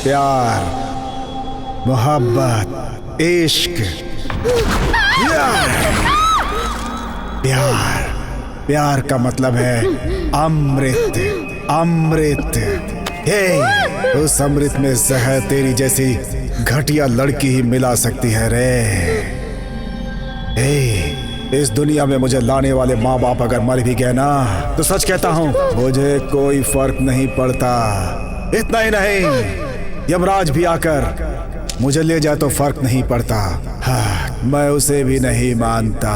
प्यार, मोहब्बत, इश्क, प्यार। प्यार का मतलब है अमृत, अमृत। हे, उस अमृत में जहर तेरी जैसी घटिया लड़की ही मिला सकती है रे। हे, इस दुनिया में मुझे लाने वाले माँ बाप अगर मर भी गए ना, तो सच कहता हूँ मुझे कोई फर्क नहीं पड़ता। इतना ही नहीं, यमराज भी आकर मुझे ले जाए तो फर्क नहीं पड़ता। हाँ, मैं उसे भी नहीं मानता।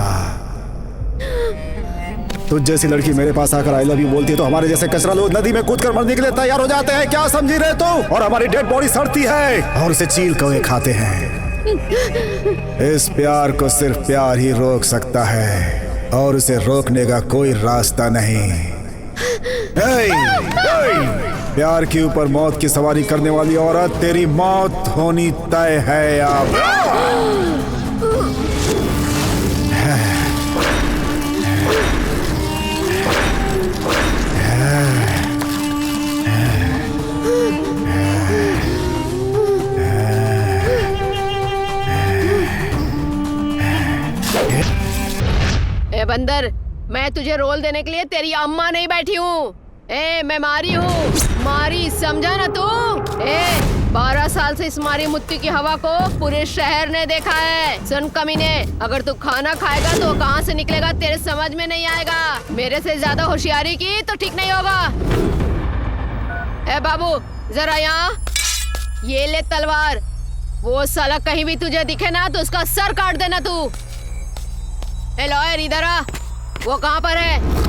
तुझ जैसी लड़की मेरे पास आकर आई लव यू बोलती है तो हमारे जैसे कचरा लोग नदी में कूदकर मरने के लिए तैयार हो जाते हैं। क्या समझी रहे तो? और हमारी डेड बॉडी सड़ती है और उसे चील कौवे खाते हैं। इस प्यार को सिर्फ प्यार ही रोक सकता है और उसे रोकने का कोई रास्ता नहीं। प्यार के ऊपर मौत की सवारी करने वाली औरत, तेरी मौत होनी तय है अब। ए बंदर, मैं तुझे रोल देने के लिए तेरी अम्मा नहीं बैठी हूँ। मैं मारी हूँ, मारी, समझा ना तू? 12 साल से इस मारी मुत्ती की हवा को पूरे शहर ने देखा है। सुन कमीने, अगर तू खाना खाएगा तो कहाँ से निकलेगा तेरे समझ में नहीं आएगा। मेरे से ज्यादा होशियारी की तो ठीक नहीं होगा। बाबू जरा यहाँ, ये ले तलवार। वो साला कहीं भी तुझे दिखे ना तो उसका सर काट देना तू। लॉयर इधर आ, वो कहाँ पर है?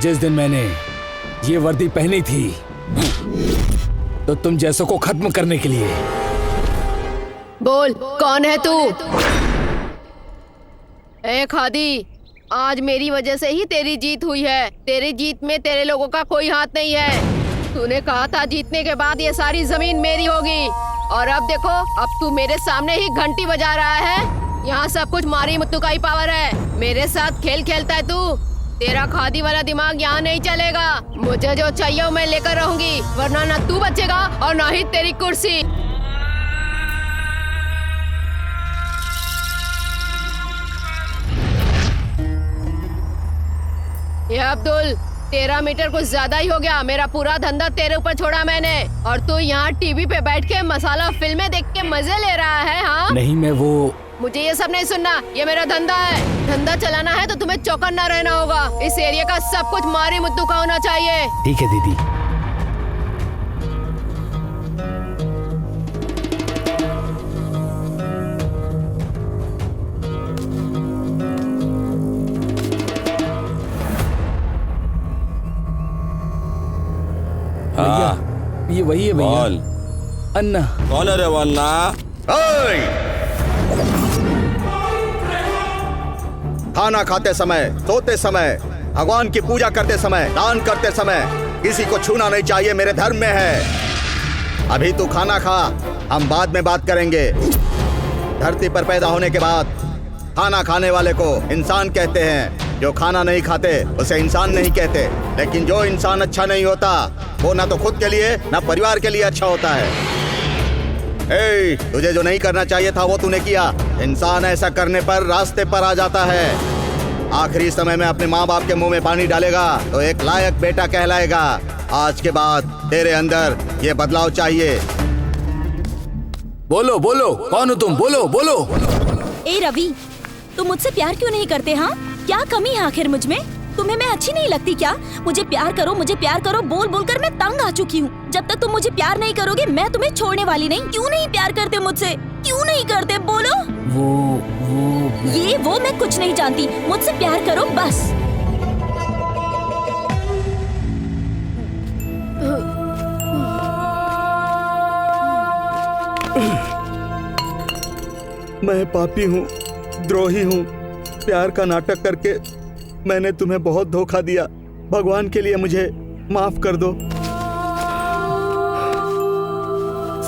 जिस दिन मैंने ये वर्दी पहनी थी तो तुम जैसों को खत्म करने के लिए। बोल, कौन है तू? खादी, आज मेरी वजह से ही तेरी जीत हुई है। तेरी जीत में तेरे लोगों का कोई हाथ नहीं है। तूने कहा था जीतने के बाद ये सारी जमीन मेरी होगी, और अब देखो, अब तू मेरे सामने ही घंटी बजा रहा है। यहाँ सब कुछ मारी मुत्तू का ही पावर है। मेरे साथ खेल खेलता है तू। तेरा खादी वाला दिमाग यहाँ नहीं चलेगा। मुझे जो चाहिए वो मैं लेकर रहूंगी, वरना ना तू बचेगा और ना ही तेरी कुर्सी। ये अब्दुल, 13 मीटर कुछ ज्यादा ही हो गया। मेरा पूरा धंधा तेरे ऊपर छोड़ा मैंने, और तू यहाँ टीवी पे बैठ के मसाला फिल्में देख के मजे ले रहा है। हाँ नहीं, मैं वो, मुझे ये सब नहीं सुनना। ये मेरा धंधा है। धंधा चलाना है तो तुम्हें चौकन्ना रहना होगा। इस एरिया का सब कुछ मारी मुद्दू का होना चाहिए। ठीक है दीदी। हाँ, ये वही है भैया। अन्ना कौन है रे वो अन्ना? खाना खाते समय, सोते समय, भगवान की पूजा करते समय, दान करते समय किसी को छूना नहीं चाहिए, मेरे धर्म में है। अभी तू खाना खा, हम बाद में बात करेंगे। धरती पर पैदा होने के बाद खाना खाने वाले को इंसान कहते हैं। जो खाना नहीं खाते उसे इंसान नहीं कहते। लेकिन जो इंसान अच्छा नहीं होता वो ना तो खुद के लिए ना परिवार के लिए अच्छा होता है। तुझे जो नहीं करना चाहिए था वो तूने किया। इंसान ऐसा करने पर रास्ते पर आ जाता है। आखिरी समय में अपने माँ बाप के मुंह में पानी डालेगा तो एक लायक बेटा कहलाएगा। आज के बाद तेरे अंदर ये बदलाव चाहिए। बोलो बोलो, कौन हो तुम? बोलो बोलो। ए रवि, तुम मुझसे प्यार क्यों नहीं करते? हाँ, क्या कमी है आखिर मुझ में? तुम्हें मैं अच्छी नहीं लगती क्या? मुझे प्यार करो, मुझे प्यार करो बोल बोल कर मैं तंग आ चुकी हूँ। जब तक तुम मुझे प्यार नहीं करोगे मैं तुम्हें छोड़ने वाली नहीं। क्यों नहीं प्यार करते मुझसे? क्यों नहीं करते? बोलो। वो मैं कुछ नहीं जानती। मुझसे प्यार करो बस। मैं पापी हूँ, द्रोही हूँ। प्यार का नाटक करके मैंने तुम्हें बहुत धोखा दिया। भगवान के लिए मुझे माफ कर दो।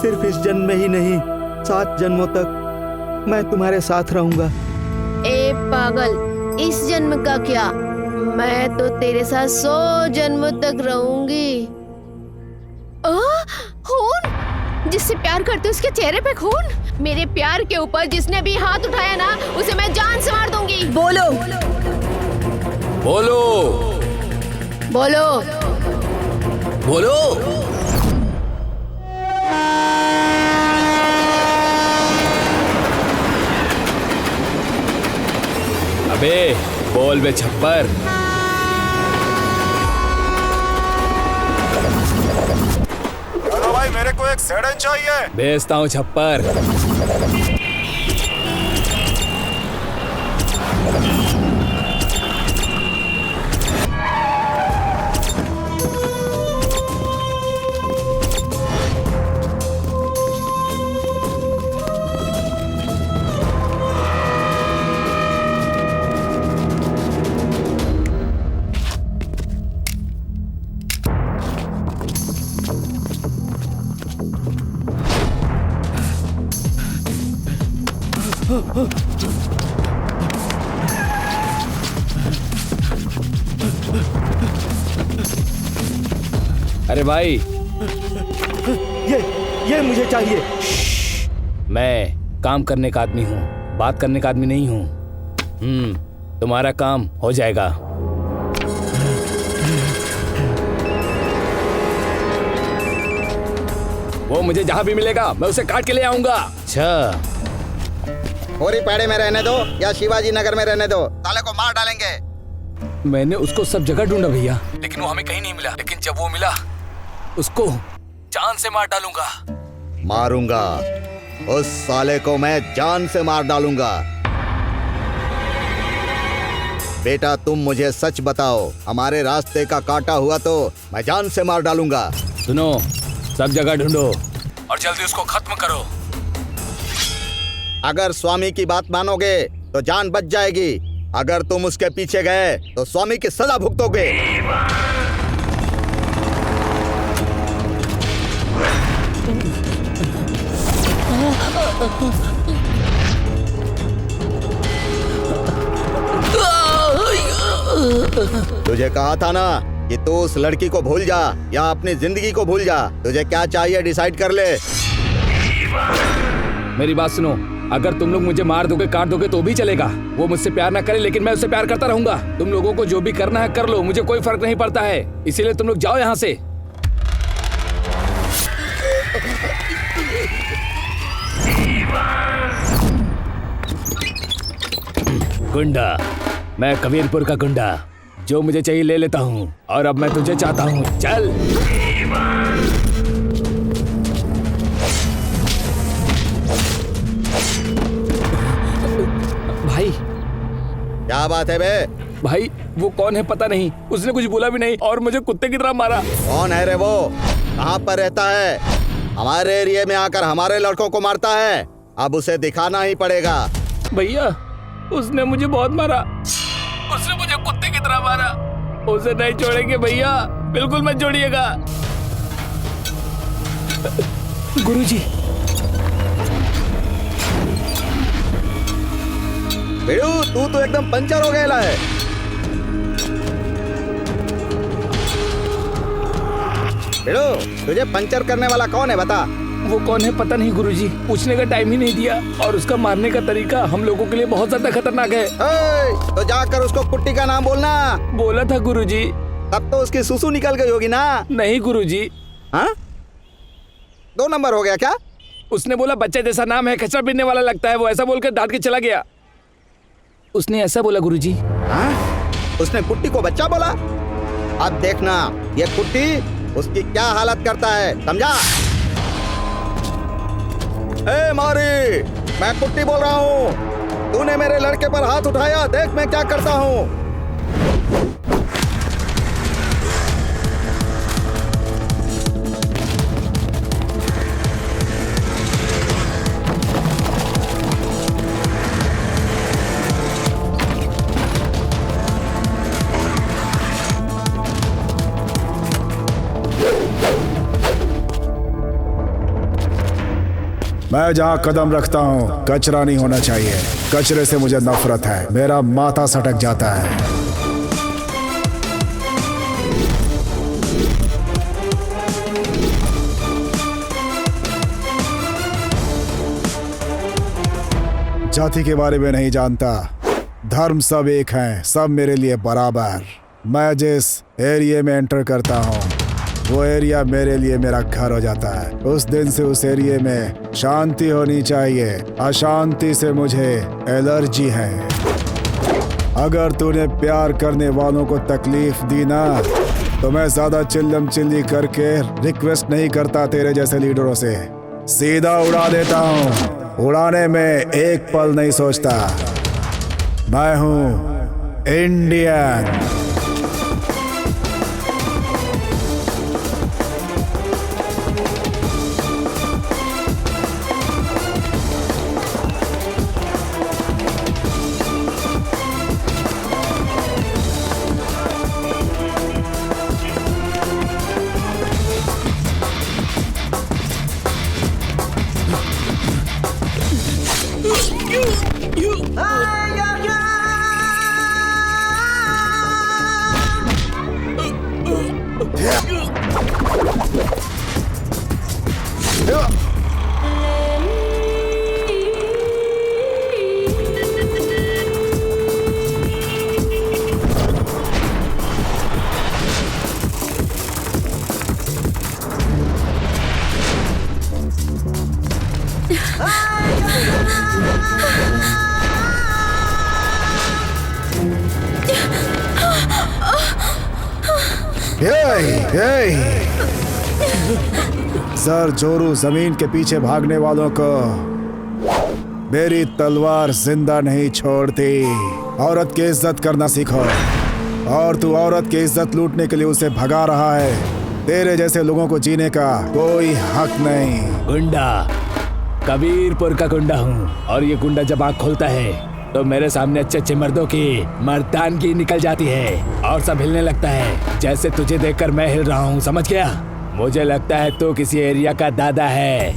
सिर्फ इस जन्म में ही नहीं, 7 जन्मों तक मैं तुम्हारे साथ रहूंगा। ए पागल, इस जन्म का क्या, मैं तो तेरे साथ 100 जन्म तक रहूंगी। खून, जिससे प्यार करते उसके चेहरे पे खून। मेरे प्यार के ऊपर जिसने भी हाथ उठाया ना, उसे मैं जान से मार दूंगी। बोलो बोलो बोलो बोलो। अबे बोल बे छप्पर। चलो भाई, मेरे को एक सेडन चाहिए। भेजता हूँ छप्पर। अरे भाई, ये मुझे चाहिए। मैं काम करने का आदमी हूँ, बात करने का आदमी नहीं हूँ। तुम्हारा काम हो जाएगा। वो मुझे जहाँ भी मिलेगा मैं उसे काट के ले आऊंगा। अच्छा, होरी पैड़े में रहने दो या शिवाजी नगर में रहने दो, साले को मार डालेंगे। मैंने उसको सब जगह ढूंढा भैया, लेकिन वो हमें कहीं नहीं मिला। लेकिन जब वो मिला, उसको जान से मार डालूंगा। मारूंगा, उस साले को मैं जान से मार डालूंगा। बेटा तुम मुझे सच बताओ, हमारे रास्ते का काटा हुआ तो मैं जान से मार डालूंगा। सुनो, सब जगह ढूंढो और जल्दी उसको खत्म करो। अगर स्वामी की बात मानोगे तो जान बच जाएगी। अगर तुम उसके पीछे गए तो स्वामी की सजा भुगतोगे। तुझे कहा था ना कि तू उस लड़की को भूल जा या अपनी जिंदगी को भूल जा। तुझे क्या चाहिए डिसाइड कर ले। मेरी बात सुनो, अगर तुम लोग मुझे मार दोगे, काट दोगे तो भी चलेगा। वो मुझसे प्यार ना करे, लेकिन मैं उससे प्यार करता रहूंगा। तुम लोगों को जो भी करना है कर लो, मुझे कोई फर्क नहीं पड़ता है। इसीलिए तुम लोग जाओ यहाँ से। गुंडा, मैं कबीरपुर का गुंडा, जो मुझे चाहिए ले लेता हूँ। और अब मैं तुझे चाहता हूँ, चल। भाई, क्या बात है बे? भाई वो कौन है पता नहीं, उसने कुछ बोला भी नहीं और मुझे कुत्ते की तरह मारा। कौन है रे वो? कहाँ पर रहता है? हमारे एरिया में आकर हमारे लड़कों को मारता है। अब उसे दिखाना ही पड़ेगा। भैया, उसने मुझे बहुत मारा, उसने मुझे कुत्ते की तरह मारा। उसे नहीं छोड़ेंगे भैया, बिल्कुल मत छोड़िएगा। गुरुजी, बेड़ू तू तो एकदम पंचर हो गया है। बेड़ू, तुझे पंचर करने वाला कौन है बता? वो कौन है पता नहीं गुरुजी, पूछने का टाइम ही नहीं दिया। और उसका मारने का तरीका हम लोगों के लिए बहुत ज्यादा खतरनाक है। तो जाकर उसको कुट्टी का नाम बोलना। बोला था गुरुजी। तब तो उसकी सुसु निकल गई होगी ना? नहीं गुरुजी। हाँ? 2 नंबर हो गया क्या? उसने बोला बच्चे जैसा नाम है, खचरा पीने वाला लगता है। वो ऐसा बोलकर डांट के चला गया। उसने ऐसा बोला गुरुजी। हाँ? उसने कुट्टी को बच्चा बोला? अब देखना ये कुट्टी उसकी क्या हालत करता है, समझा? ए मारी, मैं कुट्टी बोल रहा हूँ। तूने मेरे लड़के पर हाथ उठाया, देख मैं क्या करता हूँ। मैं जहाँ कदम रखता हूँ कचरा नहीं होना चाहिए। कचरे से मुझे नफरत है, मेरा माथा सटक जाता है। जाति के बारे में नहीं जानता, धर्म सब एक हैं, सब मेरे लिए बराबर। मैं जिस एरिया में एंटर करता हूँ वो एरिया मेरे लिए मेरा घर हो जाता है। उस दिन से उस एरिया में शांति होनी चाहिए, अशांति से मुझे एलर्जी है। अगर तूने प्यार करने वालों को तकलीफ दी ना तो मैं ज्यादा चिल्लम चिल्ली करके रिक्वेस्ट नहीं करता तेरे जैसे लीडरों से, सीधा उड़ा देता हूँ। उड़ाने में एक पल नहीं सोचता। मैं हूँ इंडियन। सर जोरू जमीन के पीछे भागने वालों को मेरी तलवार जिंदा नहीं छोड़ती। औरत की इज्जत करना सीखो। और तू औरत की इज्जत लूटने के लिए उसे भगा रहा है। तेरे जैसे लोगों को जीने का कोई हक नहीं। गुंडा, कबीरपुर का गुंडा हूँ और ये गुंडा जब आँख खोलता है तो मेरे सामने अच्छे अच्छे मर्दों की मर्दानगी निकल जाती है और सब हिलने लगता है। जैसे तुझे देखकर मैं हिल रहा हूँ, समझ गया? मुझे लगता है तू किसी एरिया का दादा है।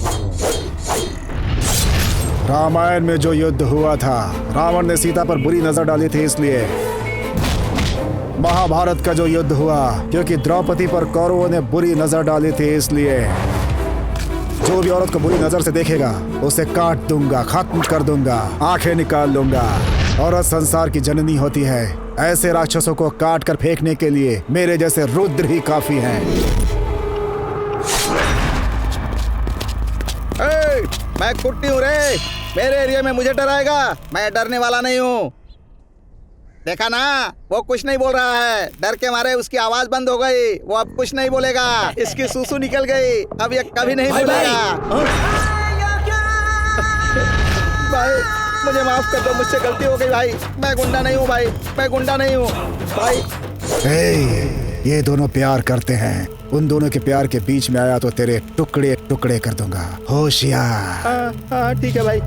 रामायण में जो युद्ध हुआ था, रावण ने सीता पर बुरी नजर डाली थी इसलिए। महाभारत का जो युद्ध हुआ क्योंकि द्रौपदी पर कौरवों ने बुरी नजर डाली थी इसलिए। जो भी औरत को बुरी नजर से देखेगा उसे काट दूंगा, खत्म कर दूंगा, आंखें निकाल लूंगा। औरत संसार की जननी होती है। ऐसे राक्षसों को काट कर फेंकने के लिए मेरे जैसे रुद्र ही काफी हैं। मैं कुट्टी हूँ रे, मेरे एरिया में मुझे डराएगा? मैं डरने वाला नहीं हूँ। देखा ना, वो कुछ नहीं बोल रहा है। डर के मारे उसकी आवाज बंद हो गई। वो अब कुछ नहीं बोलेगा। इसकी सूसू निकल गई। अब ये कभी नहीं बोलेगा। भाई मुझे माफ कर दो, मुझसे गलती हो गई भाई। मैं गुंडा नहीं हूँ भाई, मैं गुंडा नहीं हूँ भाई। ये दोनों प्यार करते हैं। उन दोनों के प्यार के बीच में आया तो तेरे टुकड़े टुकड़े कर दूंगा। होशियार। हाँ ठीक है भाई।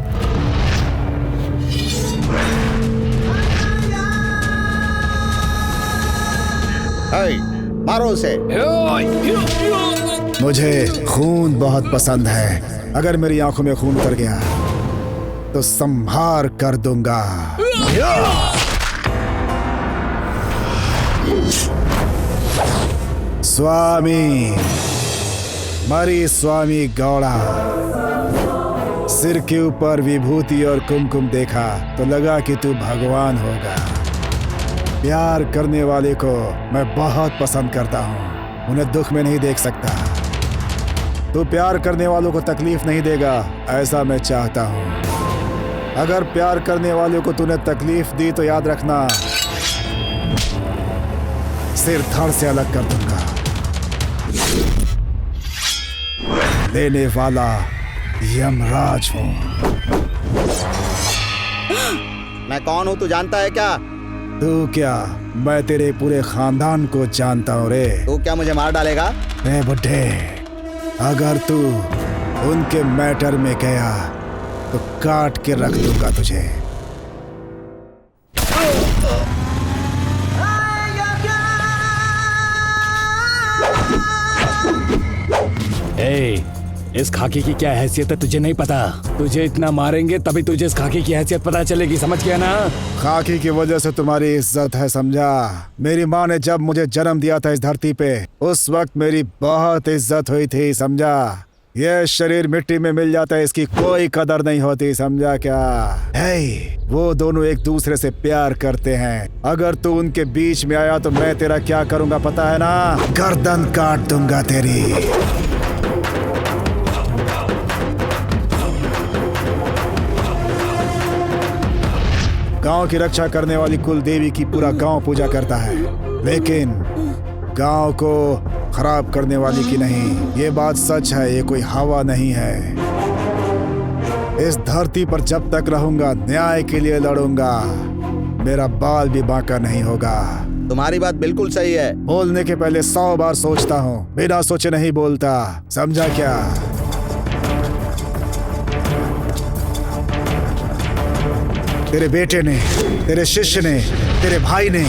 मारो उसे। मुझे खून बहुत पसंद है। अगर मेरी आंखों में खून उतर गया तो संहार कर दूंगा। स्वामी मरी स्वामी गौड़ा। सिर के ऊपर विभूति और कुमकुम देखा तो लगा कि तू भगवान होगा। प्यार करने वाले को मैं बहुत पसंद करता हूँ, उन्हें दुख में नहीं देख सकता। तू प्यार करने वालों को तकलीफ नहीं देगा, ऐसा मैं चाहता हूँ। अगर प्यार करने वालों को तूने तकलीफ दी तो याद रखना, सिर धड़ से अलग कर दूंगा। देने वाला यमराज हूँ। मैं कौन हूँ तू जानता है क्या? तू क्या, मैं तेरे पूरे खानदान को जानता हूँ रे। तू क्या मुझे मार डालेगा? रे बुड्ढे, अगर तू उनके मैटर में गया तो काट के रख दूंगा तुझे। इस खाकी की क्या हैसियत है तुझे नहीं पता। तुझे इतना मारेंगे तभी तुझे इस खाकी की हैसियत पता चलेगी, समझ गया ना? खाकी की वजह से तुम्हारी इज्जत है, समझा? मेरी माँ ने जब मुझे जन्म दिया था इस धरती पे, उस वक्त मेरी बहुत इज्जत हुई थी, समझा? ये शरीर मिट्टी में मिल जाता है, इसकी कोई कदर नहीं होती, समझा क्या? वो दोनों एक दूसरे से प्यार करते हैं। अगर तू उनके बीच में आया तो मैं तेरा क्या करूंगा पता है ना? गर्दन काट दूंगा तेरी। गांव की रक्षा करने वाली कुल देवी की पूरा गांव पूजा करता है, लेकिन गांव को खराब करने वाली की नहीं। ये बात सच है, ये कोई हवा नहीं है। इस धरती पर जब तक रहूंगा न्याय के लिए लड़ूंगा, मेरा बाल भी बांका नहीं होगा। तुम्हारी बात बिल्कुल सही है। बोलने के पहले 100 बार सोचता हूँ, बिना सोचे नहीं बोलता, समझा क्या? तेरे बेटे ने, तेरे शिष्य ने, तेरे भाई ने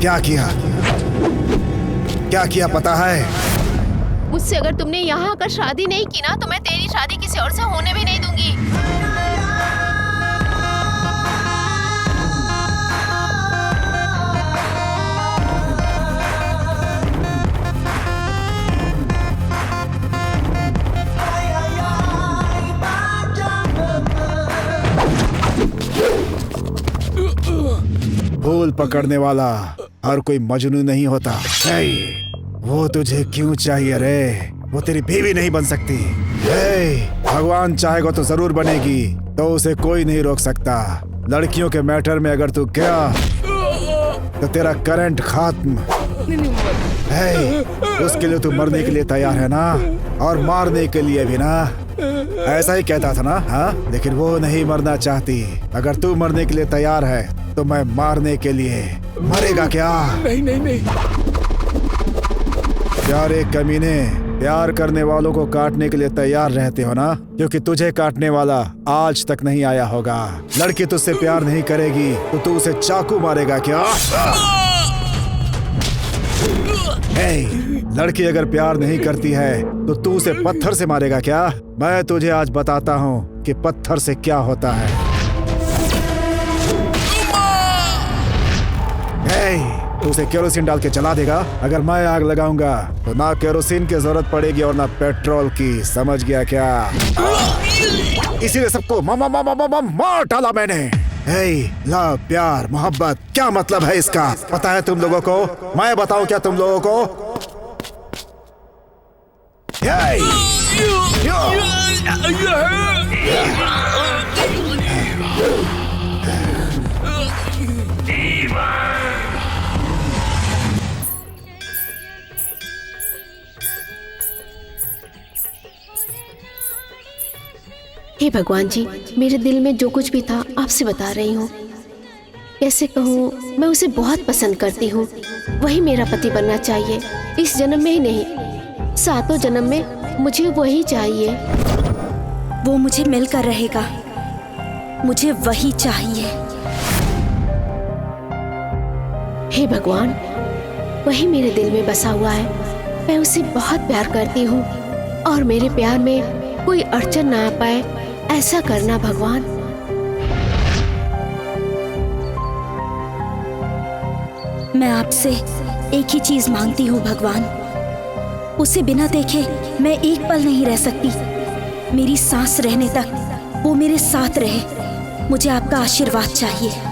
क्या किया? क्या किया पता है? मुझसे अगर तुमने यहाँ आकर शादी नहीं की ना, तो मैं तेरी शादी किसी और से होने भी नहीं दूंगी। फूल पकड़ने वाला हर कोई मजनू नहीं होता। वो तुझे क्यों चाहिए रे? वो तेरी बीवी नहीं बन सकती। भगवान चाहेगा तो जरूर बनेगी, तो उसे कोई नहीं रोक सकता। लड़कियों के मैटर में अगर तू गया तो तेरा करंट खत्म। उसके लिए तू मरने के लिए तैयार है ना? और मारने के लिए भी ना? ऐसा ही कहता था ना? हाँ, लेकिन वो नहीं मरना चाहती। अगर तू मरने के लिए तैयार है तो मैं मारने के लिए। मरेगा क्या? नहीं नहीं नहीं। प्यारे कमीने, प्यार करने वालों को काटने के लिए तैयार रहते हो ना? क्योंकि तुझे काटने वाला आज तक नहीं आया होगा। लड़की तुझसे प्यार नहीं करेगी तो तू उसे चाकू मारेगा क्या? लड़की अगर प्यार नहीं करती है तो तू उसे पत्थर से मारेगा क्या? मैं तुझे आज बताता हूँ कि पत्थर से क्या होता है। तू उसे केरोसिन डाल के जला देगा। अगर मैं आग लगाऊंगा तो ना केरोसिन की जरूरत पड़ेगी और ना पेट्रोल की, समझ गया क्या? इसीलिए सबको मार डाला मैंने। लव, प्यार, मोहब्बत, क्या मतलब है इसका? पता है तुम लोगों को? मैं बताऊं क्या तुम लोगों को? हे भगवान जी, मेरे दिल में जो कुछ भी था आपसे बता रही हूँ। कैसे कहूँ, मैं उसे बहुत पसंद करती हूँ। वही मेरा पति बनना चाहिए। इस जन्म में ही नहीं, 7 जन्म में मुझे वही चाहिए। वो मुझे मिलकर रहेगा, मुझे वही चाहिए। हे भगवान, वही मेरे दिल में बसा हुआ है। मैं उसे बहुत प्यार करती हूँ और मेरे प्यार में कोई अड़चन ना आ पाए, ऐसा करना भगवान। मैं आपसे एक ही चीज मांगती हूँ भगवान, उसे बिना देखे मैं एक पल नहीं रह सकती। मेरी सांस रहने तक वो मेरे साथ रहे। मुझे आपका आशीर्वाद चाहिए।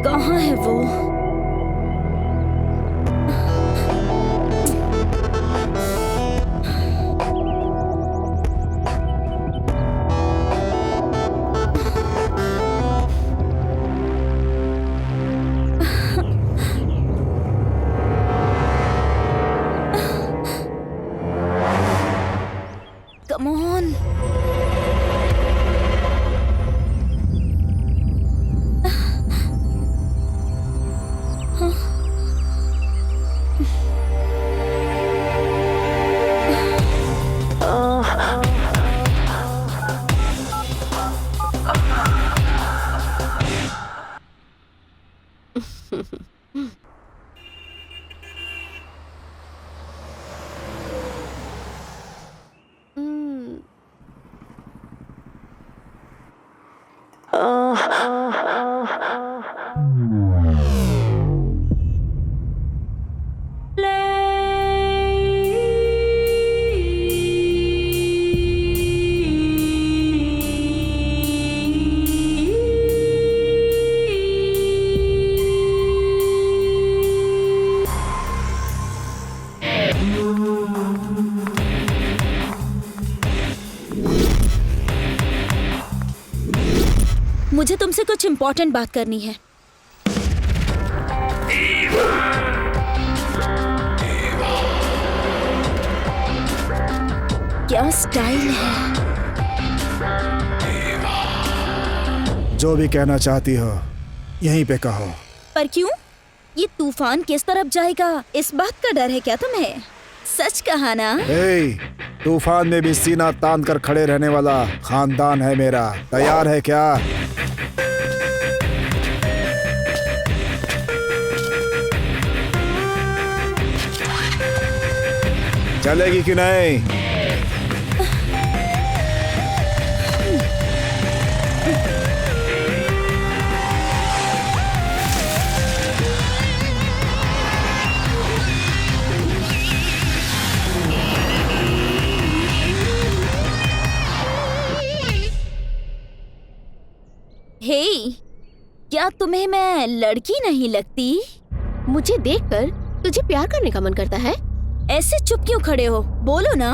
कहाँ है वो? मुझे तुमसे कुछ इम्पोर्टेंट बात करनी है। क्या स्टाइल है। जो भी कहना चाहती हो यहीं पे कहो। पर क्यों? ये तूफान किस तरफ जाएगा इस बात का डर है क्या तुम्हें? सच कहा ना? ए, तूफान में भी सीना तान कर खड़े रहने वाला खानदान है मेरा। तैयार है क्या? चलेगी कि नहीं? हे, क्या तुम्हें मैं लड़की नहीं लगती? मुझे देखकर तुझे प्यार करने का मन करता है? ऐसे चुप क्यों खड़े हो? बोलो ना।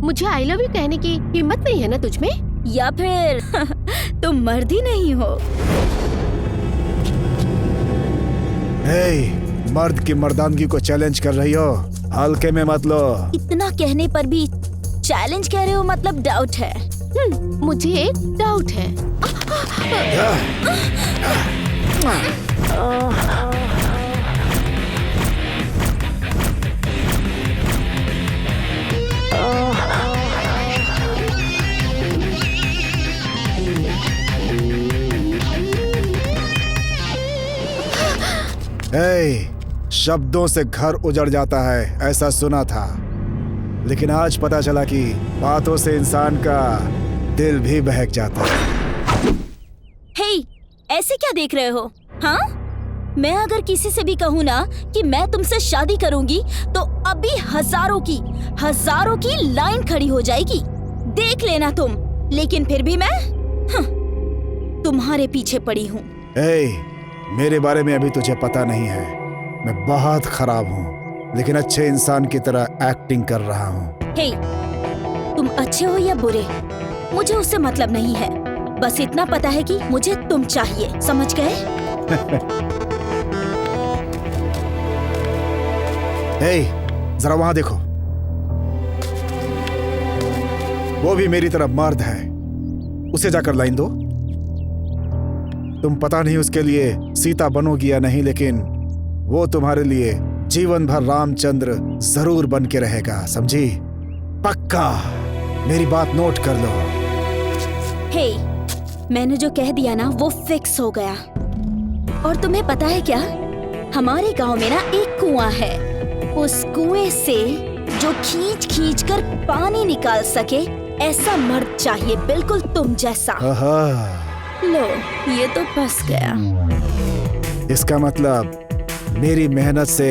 मुझे आई लव यू कहने की हिम्मत नहीं है ना तुझ में? या फिर तुम मर्द ही नहीं हो? हे, मर्द की मर्दानगी को चैलेंज कर रही हो? हल्के में मत लो। इतना कहने पर भी चैलेंज कह रहे हो, मतलब डाउट है। मुझे एक डाउट है। शब्दों से घर उजड़ जाता है, ऐसा सुना था, लेकिन आज पता चला कि बातों से इंसान का दिल भी बहक जाता है। हे, ऐसे क्या देख रहे हो? हाँ, मैं अगर किसी से भी कहूँ ना कि मैं तुमसे शादी करूंगी तो अभी हजारों की लाइन खड़ी हो जाएगी। देख लेना तुम। लेकिन फिर भी मैं तुम्हारे पीछे पड़ी हूँ। मेरे बारे में अभी तुझे पता नहीं है। मैं बहुत खराब हूँ, लेकिन अच्छे इंसान की तरह एक्टिंग कर रहा हूँ। हे, तुम अच्छे हो या बुरे, मुझे उससे मतलब नहीं है। बस इतना पता है कि मुझे तुम चाहिए, समझ गए? जरा वहां देखो, वो भी मेरी तरफ मर्द है। उसे जाकर लाइन दो। तुम पता नहीं उसके लिए सीता बनोगी या नहीं, लेकिन वो तुम्हारे लिए जीवन भर रामचंद्र जरूर बन के रहेगा, समझी? पक्का। मेरी बात नोट कर लो। हे, मैंने जो कह दिया ना वो फिक्स हो गया। और तुम्हें पता है क्या, हमारे गांव में ना एक कुआं है। उस कुएं से जो खींच कर पानी निकाल सके, ऐसा मर्द चाहिए, बिल्कुल तुम जैसा। लो, ये तो फंस गया। इसका मतलब मेरी मेहनत से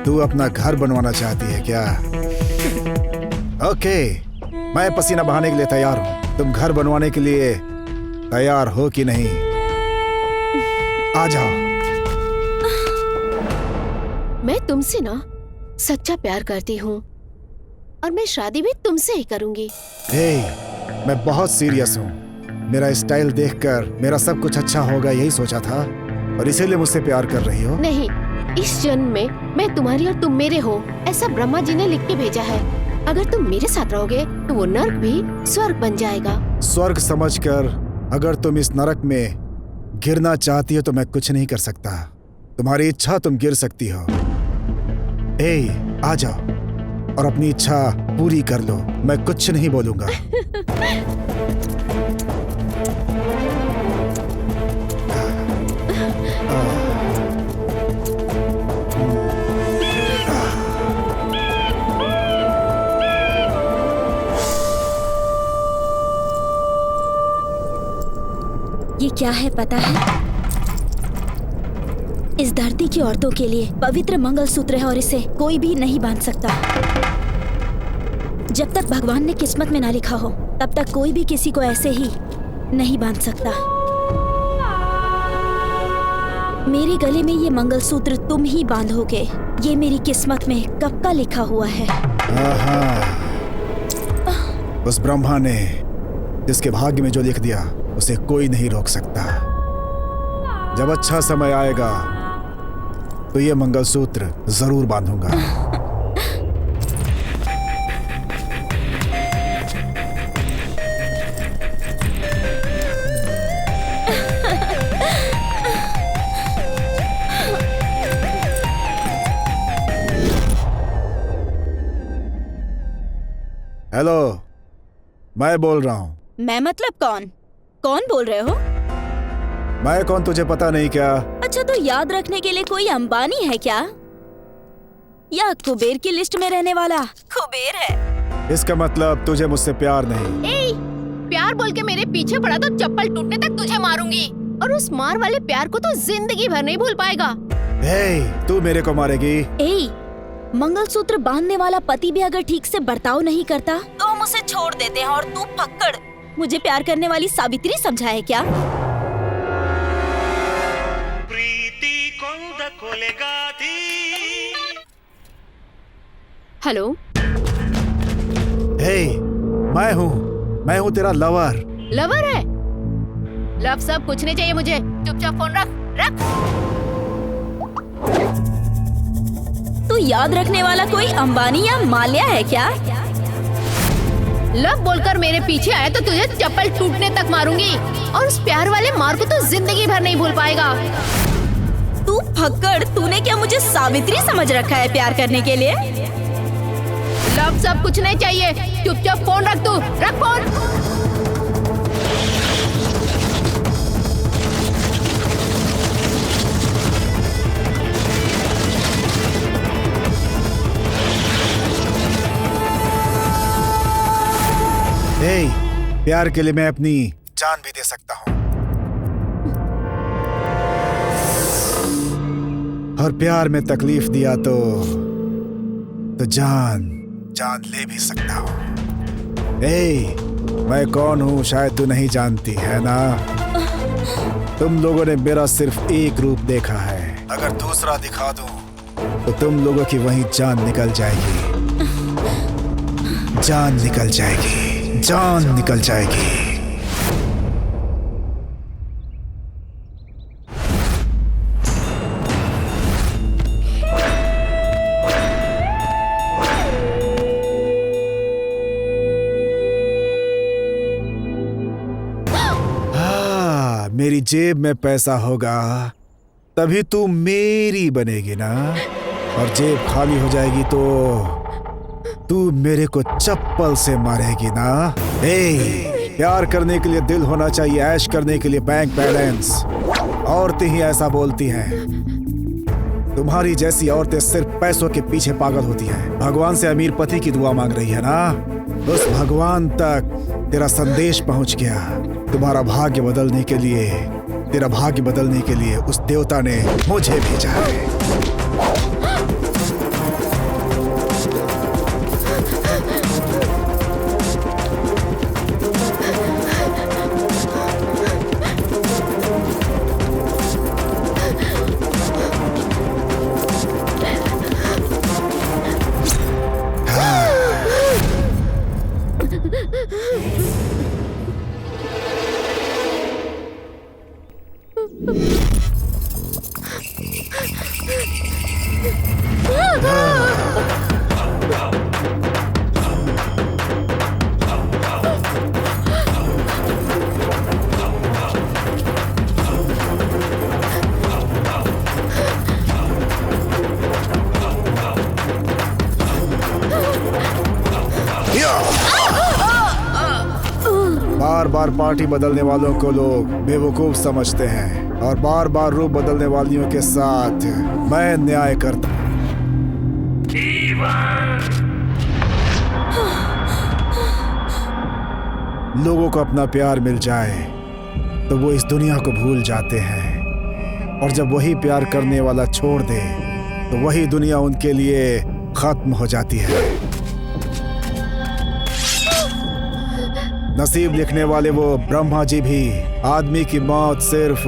तू अपना घर बनवाना चाहती है क्या? ओके, मैं पसीना बहाने के लिए तैयार हूँ। तुम घर बनवाने के लिए तैयार हो कि नहीं? आ जाओ। मैं तुमसे ना सच्चा प्यार करती हूँ और मैं शादी भी तुमसे ही करूंगी। मैं बहुत सीरियस हूँ। मेरा स्टाइल देखकर मेरा सब कुछ अच्छा होगा यही सोचा था, और इसीलिए मुझसे प्यार कर रही हो? नहीं, इस जन्म में मैं तुम्हारी और तुम मेरे हो, ऐसा ब्रह्मा जी ने लिख के भेजा है। अगर तुम मेरे साथ रहोगे तो वो नर्क भी स्वर्ग बन जाएगा। स्वर्ग समझकर अगर तुम इस नरक में गिरना चाहती हो तो मैं कुछ नहीं कर सकता। तुम्हारी इच्छा, तुम गिर सकती हो। आ जाओ और अपनी इच्छा पूरी कर लो। मैं कुछ नहीं बोलूंगा। ये क्या है पता है? इस धरती की औरतों के लिए पवित्र मंगलसूत्र है और इसे कोई भी नहीं बांध सकता। जब तक भगवान ने किस्मत में ना लिखा हो तब तक कोई भी किसी को ऐसे ही नहीं बांध सकता। मेरे गले में ये मंगलसूत्र तुम ही बांधोगे। ये मेरी किस्मत में कब का लिखा हुआ है। उस ब्रह्मा ने जिसके भाग्य में जो लिख दिया उसे कोई नहीं रोक सकता। जब अच्छा समय आएगा तो ये मंगलसूत्र जरूर बांधूंगा। हेलो, मैं बोल रहा हूँ। मैं मतलब कौन? कौन बोल रहे हो? मैं कौन तुझे पता नहीं क्या? अच्छा, तो याद रखने के लिए कोई अंबानी है क्या? या कुबेर की लिस्ट में रहने वाला कुबेर है? इसका मतलब तुझे मुझसे प्यार नहीं। ए, प्यार बोल के मेरे पीछे पड़ा तो चप्पल टूटने तक तुझे मारूंगी। और उस मार वाले प्यार को तो जिंदगी भर नहीं भूल पाएगा। हे, तू मेरे को मारेगी? ए, मंगलसूत्र बांधने वाला पति भी अगर ठीक से बर्ताव नहीं करता तो हम उसे छोड़ देते हैं, और तू फक्कड़ मुझे प्यार करने वाली सावित्री समझा है क्या? हेलो, हे, मैं हूँ तेरा लवर। लवर है? लव सब कुछ नहीं चाहिए मुझे। चुपचाप फोन रख। तू याद रखने वाला कोई अंबानी या माल्या है क्या? लव बोलकर मेरे पीछे आया तो तुझे चप्पल टूटने तक मारूंगी। और उस प्यार वाले मार को तो जिंदगी भर नहीं भूल पाएगा। तू फक्कड़, तूने क्या मुझे सावित्री समझ रखा है प्यार करने के लिए? लव सब कुछ नहीं चाहिए। चुपचाप फोन रख। तू रख फोन। हे, प्यार के लिए मैं अपनी जान भी दे सकता हूँ, और प्यार में तकलीफ दिया तो जान ले भी सकता हूँ। हे, मैं कौन हूँ शायद तू नहीं जानती है ना। तुम लोगों ने मेरा सिर्फ एक रूप देखा है, अगर दूसरा दिखा दूं तो तुम लोगों की वहीं जान निकल जाएगी। जान निकल जाएगी। मेरी जेब में पैसा होगा तभी तू मेरी बनेगी ना, और जेब खाली हो जाएगी तो तू मेरे को चप्पल से मारेगी ना। प्यार करने के लिए दिल होना चाहिए, ऐश करने के लिए बैंक बैलेंस। औरतें ही ऐसा बोलती हैं। तुम्हारी जैसी औरतें सिर्फ पैसों के पीछे पागल होती हैं। भगवान से अमीर पति की दुआ मांग रही है ना, उस भगवान तक तेरा संदेश पहुंच गया। तुम्हारा भाग्य बदलने के लिए, तेरा भाग्य बदलने के लिए उस देवता ने मुझे भेजा है। बार बार पार्टी बदलने वालों को लोग बेवकूफ समझते हैं, और बार बार रूप बदलने वालियों के साथ मैं न्याय करता। लोगों को अपना प्यार मिल जाए तो वो इस दुनिया को भूल जाते हैं, और जब वही प्यार करने वाला छोड़ दे तो वही दुनिया उनके लिए खत्म हो जाती है। नसीब लिखने वाले वो ब्रह्मा जी भी आदमी की मौत सिर्फ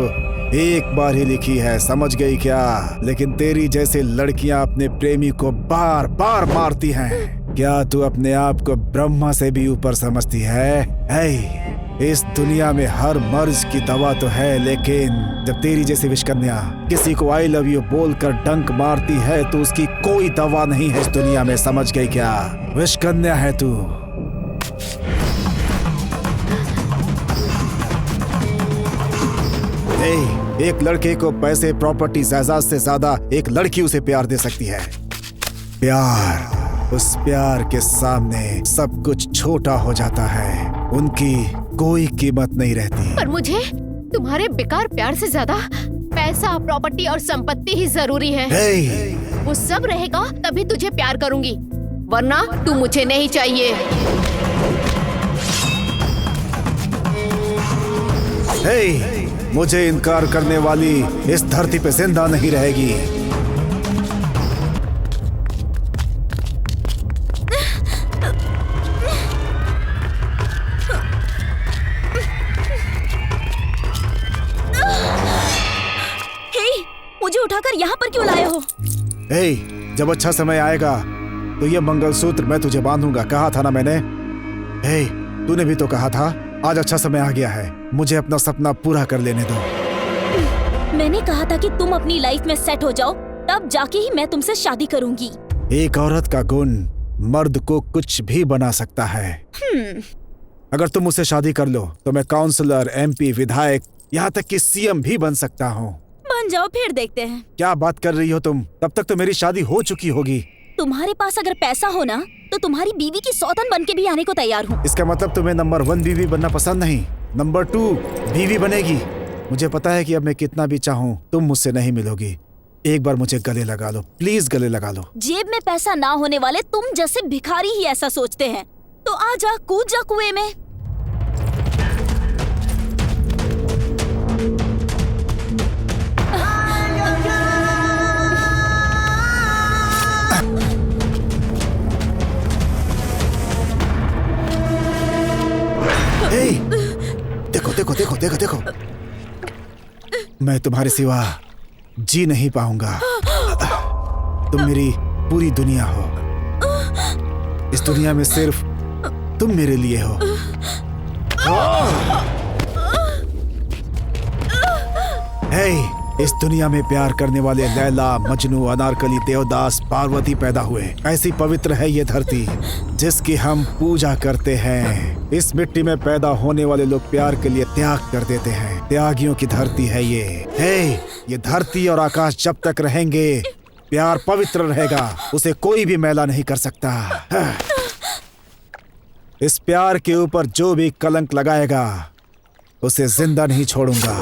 एक बार ही लिखी है, समझ गई क्या? लेकिन तेरी जैसे लड़कियां अपने प्रेमी को बार बार मारती हैं। क्या तू अपने आप को ब्रह्मा से भी ऊपर समझती है? इस दुनिया में हर मर्ज की दवा तो है, लेकिन जब तेरी जैसी विषकन्या किसी को आई लव यू बोलकर डंक मारती है तो उसकी कोई दवा नहीं है इस दुनिया में, समझ गई क्या? विषकन्या है तू। एक लड़के को पैसे, प्रॉपर्टी, जायदाद से ज्यादा एक लड़की उसे प्यार दे सकती है। प्यार, उस प्यार के सामने सब कुछ छोटा हो जाता है, उनकी कोई कीमत नहीं रहती। पर मुझे तुम्हारे बेकार प्यार से ज्यादा पैसा, प्रॉपर्टी और संपत्ति ही जरूरी है। वो सब रहेगा तभी तुझे प्यार करूंगी, वरना तू मुझे नहीं चाहिए। मुझे इनकार करने वाली इस धरती पे जिंदा नहीं रहेगी। मुझे उठाकर यहाँ पर क्यों लाए हो? जब अच्छा समय आएगा तो ये मंगलसूत्र मैं तुझे बांधूंगा, कहा था ना मैंने। तूने भी तो कहा था आज अच्छा समय आ गया है, मुझे अपना सपना पूरा कर लेने दो। मैंने कहा था कि तुम अपनी लाइफ में सेट हो जाओ, तब जाके ही मैं तुमसे शादी करूंगी। एक औरत का गुण मर्द को कुछ भी बना सकता है। अगर तुम मुझसे शादी कर लो तो मैं काउंसलर, MP, विधायक, यहाँ तक कि CM भी बन सकता हूँ। बन जाओ, फिर देखते हैं। क्या बात कर रही हो तुम? तब तक तो मेरी शादी हो चुकी होगी। तुम्हारे पास अगर पैसा हो ना तो तुम्हारी बीवी की सौतन बन के भी आने को तैयार हूँ। इसका मतलब तुम्हें नंबर 1 बीवी बनना पसंद नहीं, नंबर 2 बीवी बनेगी। मुझे पता है कि अब मैं कितना भी चाहूँ तुम मुझसे नहीं मिलोगी। एक बार मुझे गले लगा लो, प्लीज गले लगा लो। जेब में पैसा ना होने वाले तुम जैसे भिखारी ही ऐसा सोचते हैं, तो आ जा, कूद जा कुएं में। देखो देखो देखो देखो देखो, मैं तुम्हारे सिवा जी नहीं पाऊंगा। तुम मेरी पूरी दुनिया हो, इस दुनिया में सिर्फ तुम मेरे लिए हो। इस दुनिया में प्यार करने वाले लैला, मजनू, अनारकली, देवदास, पार्वती पैदा हुए। ऐसी पवित्र है ये धरती जिसकी हम पूजा करते हैं। इस मिट्टी में पैदा होने वाले लोग प्यार के लिए त्याग कर देते हैं। त्यागियों की धरती है ये। ये धरती और आकाश जब तक रहेंगे प्यार पवित्र रहेगा, उसे कोई भी मैला नहीं कर सकता। इस प्यार के ऊपर जो भी कलंक लगाएगा उसे जिंदा नहीं छोड़ूंगा।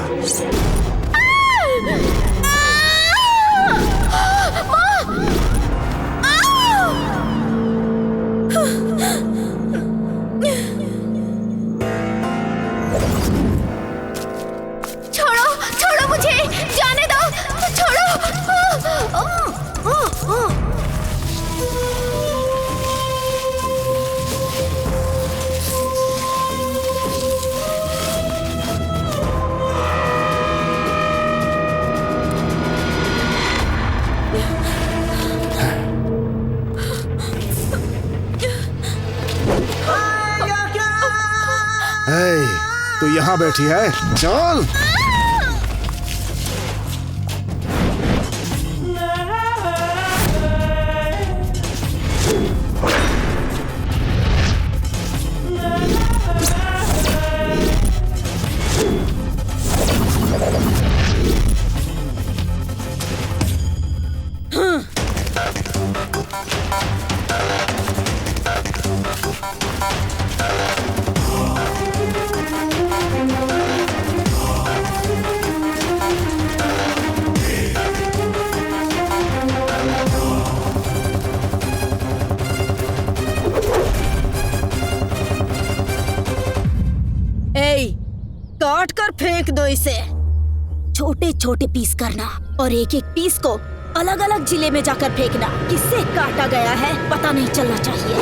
तू यहाँ बैठी है, चल। काट कर फेंक दो इसे। छोटे छोटे पीस करना और एक एक पीस को अलग अलग जिले में जाकर फेंकना। किससे काटा गया है पता नहीं चलना चाहिए।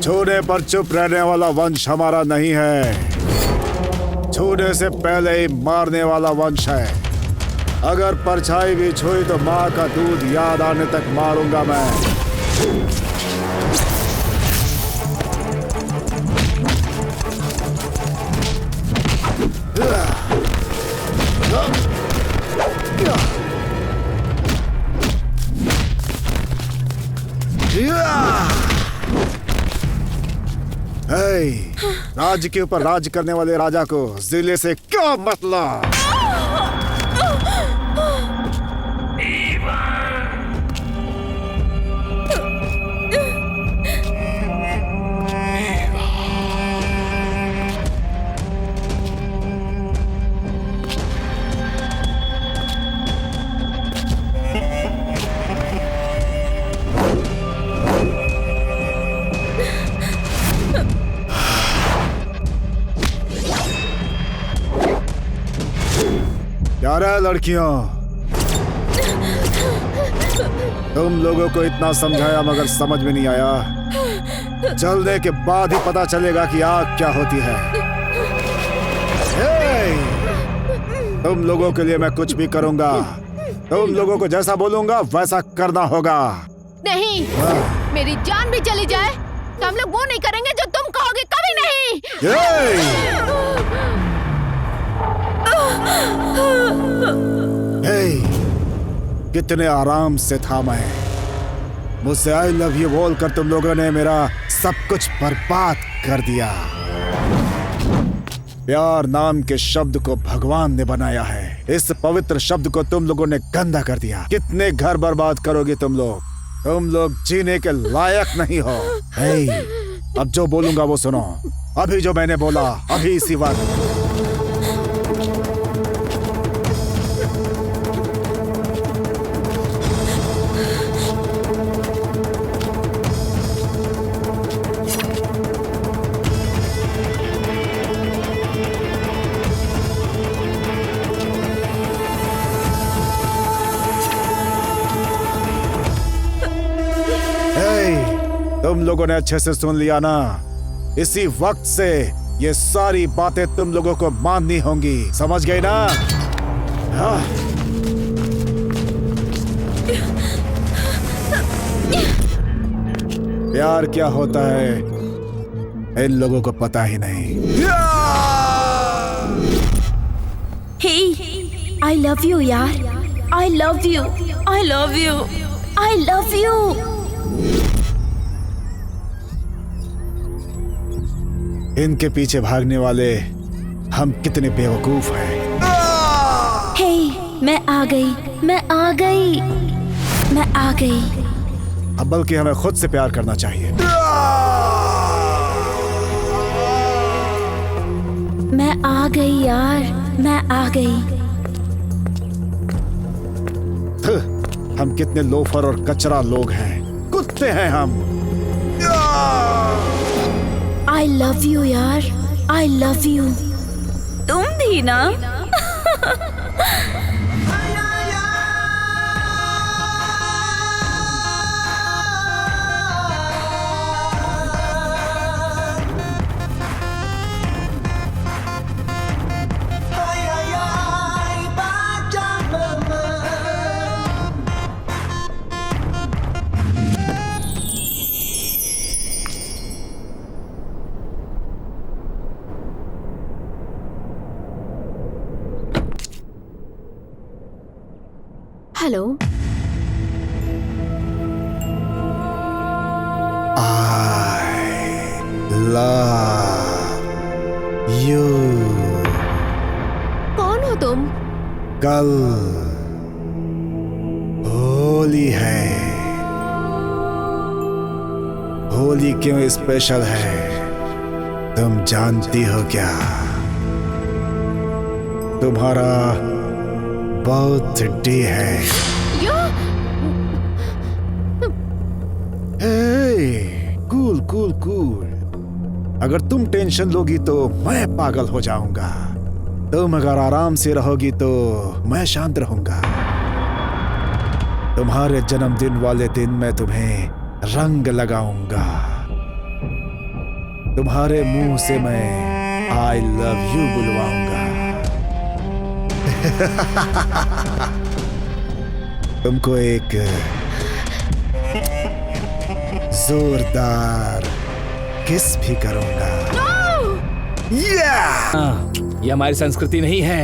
छूने पर चुप रहने वाला वंश हमारा नहीं है, छूने से पहले ही मारने वाला वंश है। अगर परछाई भी छुई तो माँ का दूध याद आने तक मारूंगा मैं। हे, राज्य के ऊपर राज करने वाले राजा को जिले से क्या मतलब? प्यारा लड़कियों, तुम लोगों को इतना समझाया मगर समझ में नहीं आया। चलने के बाद ही पता चलेगा कि आग क्या होती है। हे! तुम लोगों के लिए मैं कुछ भी करूंगा। तुम लोगों को जैसा बोलूंगा वैसा करना होगा। नहीं, मेरी जान भी चली जाए तो हम लोग वो नहीं करेंगे जो तुम कहोगे, कभी नहीं। कितने आराम से था मैं। मुझसे आई लव यू बोलकर तुम लोगों ने मेरा सब कुछ बर्बाद कर दिया। प्यार नाम के शब्द को भगवान ने बनाया है। इस पवित्र शब्द को तुम लोगों ने गंदा कर दिया। कितने घर बर्बाद करोगे तुम लोग? तुम लोग जीने के लायक नहीं हो। अब जो बोलूंगा वो सुनो। अभी जो मैंने बोला, अभी इसी वक्त। तुम लोगों ने अच्छे से सुन लिया ना? इसी वक्त से ये सारी बातें तुम लोगों को माननी होंगी। समझ गए ना? हाँ। प्यार क्या होता है इन लोगों को पता ही नहीं। हे, I love you यार। I love you। I love you। I love you। इनके पीछे भागने वाले हम कितने बेवकूफ हैं। हे, मैं आ गई, मैं आ गई, मैं आ गई। अब बल्कि हमें खुद से प्यार करना चाहिए। मैं आ गई यार, मैं आ गई। हम कितने लोफर और कचरा लोग हैं। कुत्ते हैं हम। I love you यार, I love you। तुम भी ना? Hello, I love you। कौन हो तुम? कल होली है। होली क्यों स्पेशल है तुम जानती हो क्या? तुम्हारा बर्थडे है। Cool cool cool. अगर तुम टेंशन लोगी तो मैं पागल हो जाऊंगा। तुम अगर आराम से रहोगी तो मैं शांत रहूंगा। तुम्हारे जन्मदिन वाले दिन मैं तुम्हें रंग लगाऊंगा। तुम्हारे मुंह से मैं आई लव यू बुलवाऊंगा। तुमको एक जोरदार किस भी करूंगा। ये हमारी संस्कृति नहीं है।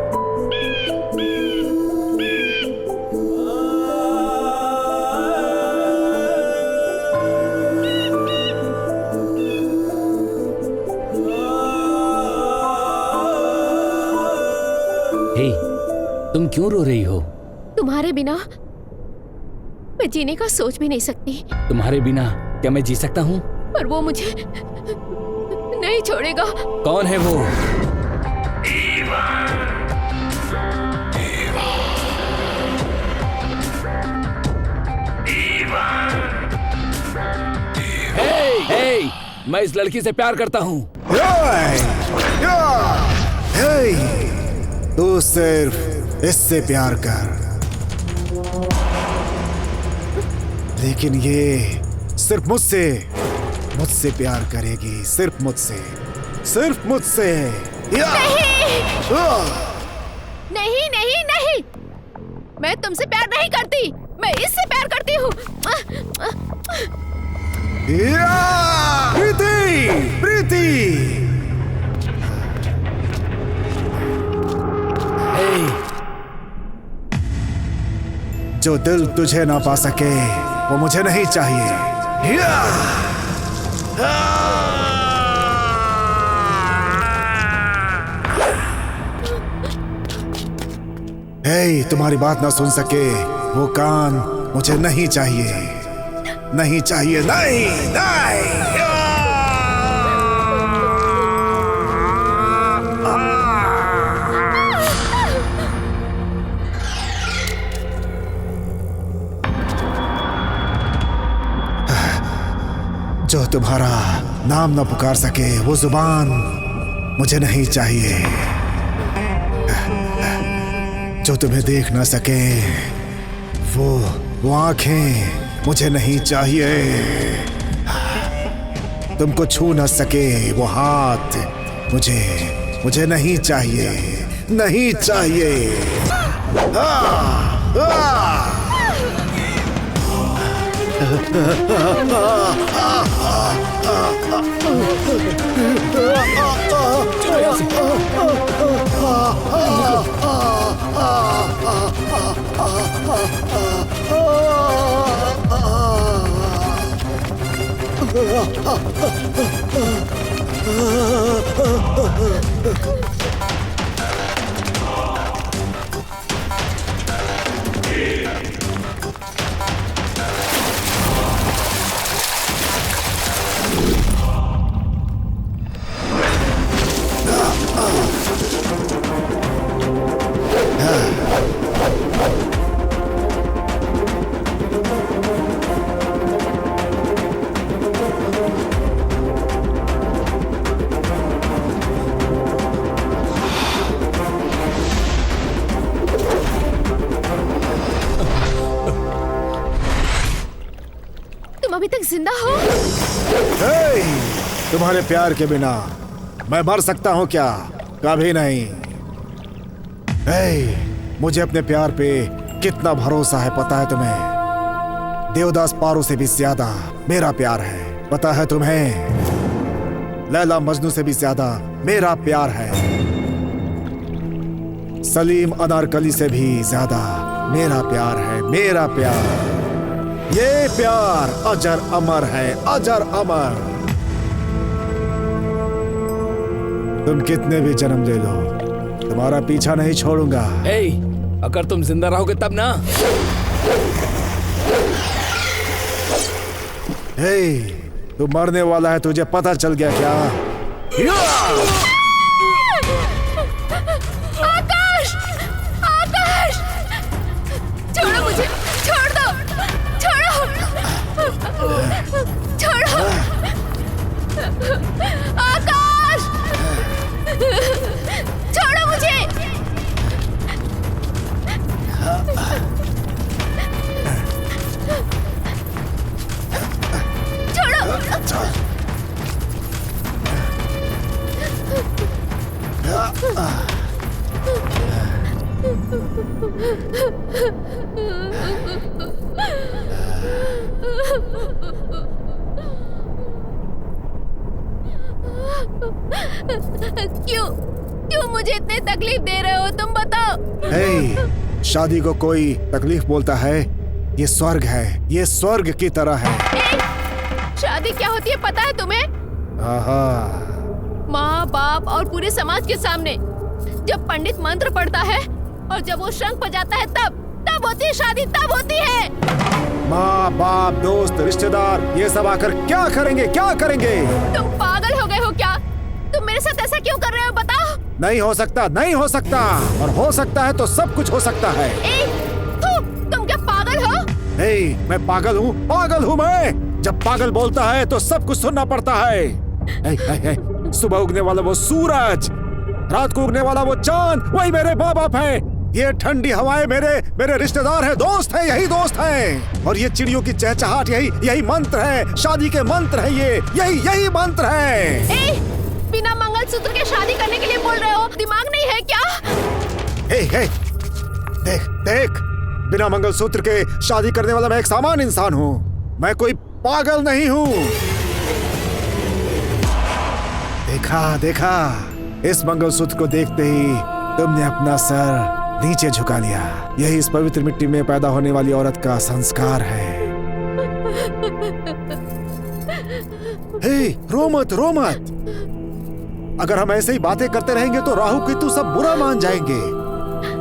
तुम क्यों रो रही हो? तुम्हारे बिना मैं जीने का सोच भी नहीं सकती। तुम्हारे बिना क्या मैं जी सकता हूँ? पर वो मुझे नहीं छोड़ेगा। कौन है वो? हे, मैं इस लड़की से प्यार करता हूँ। तू सिर्फ इससे प्यार कर, लेकिन ये सिर्फ मुझसे प्यार करेगी, सिर्फ मुझसे। नहीं नहीं नहीं, मैं तुमसे प्यार नहीं करती, मैं इससे प्यार करती हूँ। प्रीति, जो दिल तुझे ना पा सके वो मुझे नहीं चाहिए। तुम्हारी बात ना सुन सके वो कान मुझे नहीं चाहिए, नहीं। जो तुम्हारा नाम न पुकार सके वो जुबान मुझे नहीं चाहिए, जो तुम्हें देख न सके वो आंखें मुझे नहीं चाहिए, तुमको छू न सके वो हाथ मुझे नहीं चाहिए। अभी तक जिंदा हो? तुम्हारे प्यार के बिना मैं मर सकता हूँ क्या? कभी नहीं। मुझे अपने प्यार पे कितना भरोसा है पता है तुम्हें? देवदास पारो से भी ज्यादा मेरा प्यार है, पता है तुम्हें? लैला मजनू से भी ज्यादा मेरा प्यार है, सलीम अनारकली से भी ज्यादा मेरा प्यार है, मेरा प्यार। ये प्यार अजर अमर है, अजर अमर। तुम कितने भी जन्म ले लो, तुम्हारा पीछा नहीं छोड़ूंगा। अगर तुम जिंदा रहोगे तब ना। तू मरने वाला है, तुझे पता चल गया क्या? आकाश! आकाश! छोड़ो मुझे, छोड़ दो, छोड़ो, छोड़ो, आकाश! छोड़ो मुझे। क्यों मुझे इतनी तकलीफ दे रहे हो तुम? बताओ। शादी को कोई तकलीफ बोलता है? ये स्वर्ग है, ये स्वर्ग की तरह है। शादी क्या होती है पता है तुम्हें? माँ बाप और पूरे समाज के सामने जब पंडित मंत्र पढ़ता है और जब वो शंख बजाता है तब होती है शादी, तब होती है। माँ बाप दोस्त रिश्तेदार ये सब आकर क्या करेंगे, क्या करेंगे? तुम पागल हो गए हो क्या? तुम मेरे साथ ऐसा क्यों कर रहे हो बताओ? नहीं हो सकता, नहीं हो सकता, और हो सकता है तो सब कुछ हो सकता है। तुम क्या पागल हो? मैं पागल हूँ मैं। जब पागल बोलता है तो सब कुछ सुनना पड़ता है। सुबह उगने वाला वो सूरज, रात को उगने वाला वो चांद, वही मेरे माँ बाप है। ये ठंडी हवाएं मेरे रिश्तेदार हैं, दोस्त हैं, यही दोस्त हैं। और ये चिड़ियों की चहचहाट यही मंत्र है, शादी के मंत्र है, यही मंत्र है। बिना मंगलसूत्र के शादी करने के लिए बोल रहे हो? दिमाग नहीं है क्या? देख, बिना मंगलसूत्र के शादी करने वाला मैं एक सामान्य इंसान हूँ, मैं कोई पागल नहीं हूँ। देखा, इस मंगलसूत्र को देखते ही तुमने अपना सर नीचे झुका लिया। यही इस पवित्र मिट्टी में पैदा होने वाली औरत का संस्कार है। रो मत। अगर हम ऐसे ही बातें करते रहेंगे तो राहु केतु सब बुरा मान जाएंगे।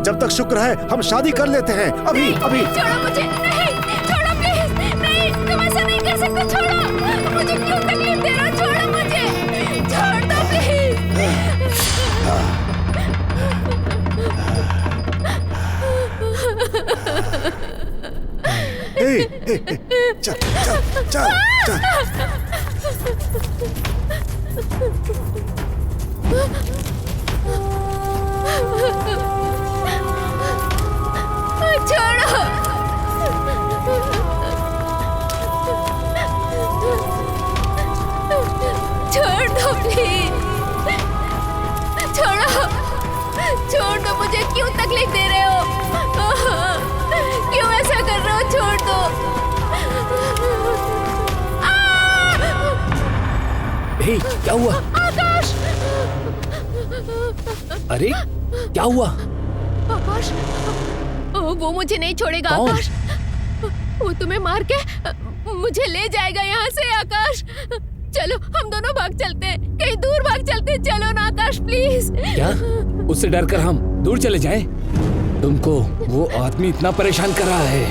जब तक शुक्र है हम शादी कर लेते हैं। अभी छोड़ो मुझे, नहीं, छोड़ो प्लीज, नहीं, तुम ऐसा नहीं कर सकते, छोड़ो मुझे, क्यों तकलीफ दे रहे हो? छोड़ो मुझे, छोड़ दो प्लीज। चल। छोड़ो। छोड़ दो प्लीज, छोड़ दो मुझे, क्यों तकलीफ दे रहे हो? क्यों ऐसा कर रहे हो? छोड़ दो। क्या हुआ? आकाश! अरे क्या हुआ? आकाश, वो मुझे नहीं छोड़ेगा। कौन? आकाश, वो तुम्हें मार के मुझे ले जाएगा यहाँ से। आकाश, चलो हम दोनों भाग चलते हैं, कहीं दूर भाग चलते हैं। चलो ना आकाश, प्लीज। क्या? उससे डरकर हम दूर चले जाएं? तुमको वो आदमी इतना परेशान कर रहा है,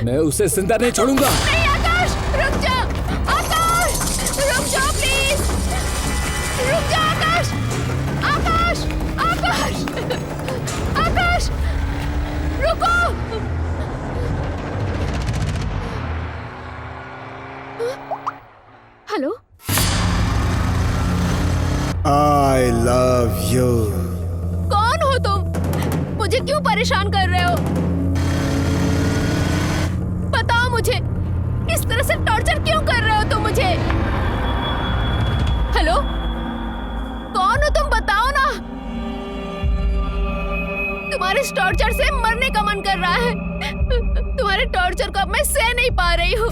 मैं उसे जिंदा नहीं छोड़ूंगा। नहीं आकाश, रुक जाओ। आकाश, रुक जाओ प्लीज, रुक जाओ आकाश। आकाश, रुको। Hello, I love you। कौन हो तुम? मुझे क्यों परेशान कर रहे हो? बताओ मुझे, इस तरह से टॉर्चर क्यों कर रहे हो तुम मुझे? हेलो, कौन हो तुम? बताओ ना। तुम्हारे इस टॉर्चर से मरने का मन कर रहा है। तुम्हारे टॉर्चर को अब मैं सह नहीं पा रही हूँ।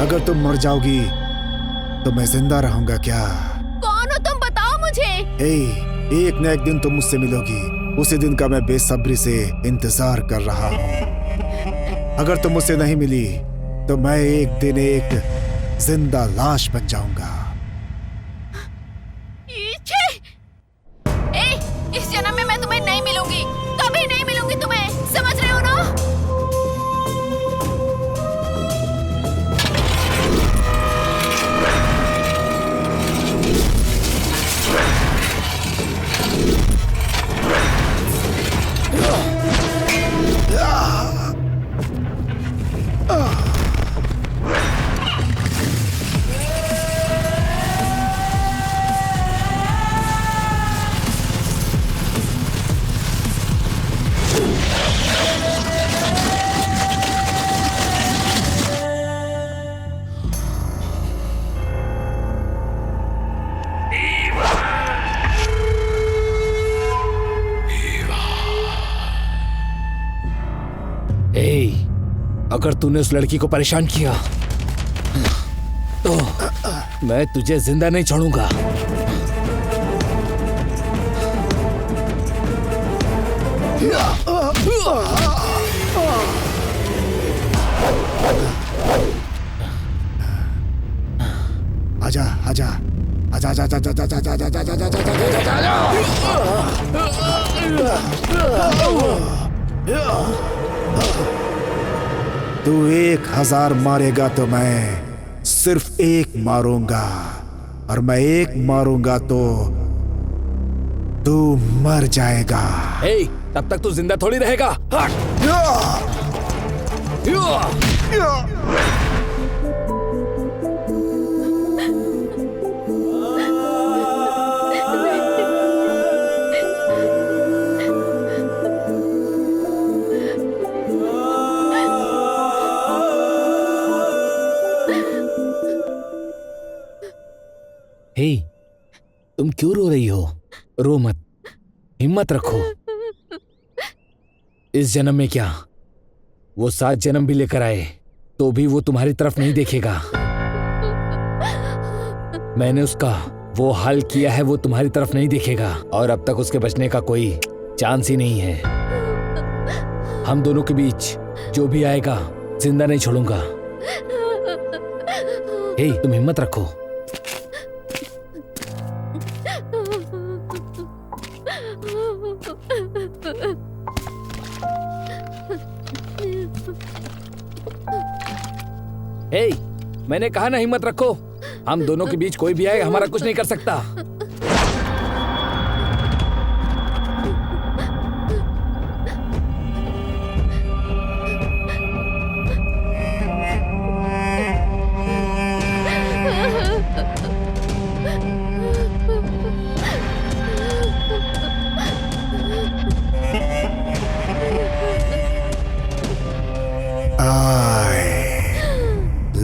अगर तुम मर जाओगी तो मैं जिंदा रहूंगा क्या? कौन हो तुम? बताओ मुझे। एक न एक दिन तुम मुझसे मिलोगी, उसी दिन का मैं बेसब्री से इंतजार कर रहा हूँ। अगर तुम मुझसे नहीं मिली तो मैं एक दिन एक जिंदा लाश बन जाऊंगा। इस जन्म में मैं तुम्हें नहीं मिलूंगी, कभी नहीं मिलूंगी तुम्हें, समझ रहे हो ना? अगर तूने उस लड़की को परेशान किया तो मैं तुझे जिंदा नहीं छोड़ूंगा। जा जा जा जा जा जा जा जा जा जा जा जा। तू 1000 मारेगा तो मैं सिर्फ एक मारूंगा, और मैं एक मारूंगा तो तू मर जाएगा। हे, तब तक तू जिंदा थोड़ी रहेगा। हे, तुम क्यों रो रही हो? रो मत, हिम्मत रखो। इस जन्म में क्या, वो 7 जन्म भी लेकर आए तो भी वो तुम्हारी तरफ नहीं देखेगा। मैंने उसका वो हाल किया है, वो तुम्हारी तरफ नहीं देखेगा, और अब तक उसके बचने का कोई चांस ही नहीं है। हम दोनों के बीच जो भी आएगा जिंदा नहीं छोड़ूंगा। हे, तुम हिम्मत रखो। हे, मैंने कहा ना हिम्मत रखो। हम दोनों के बीच कोई भी आए हमारा कुछ नहीं कर सकता।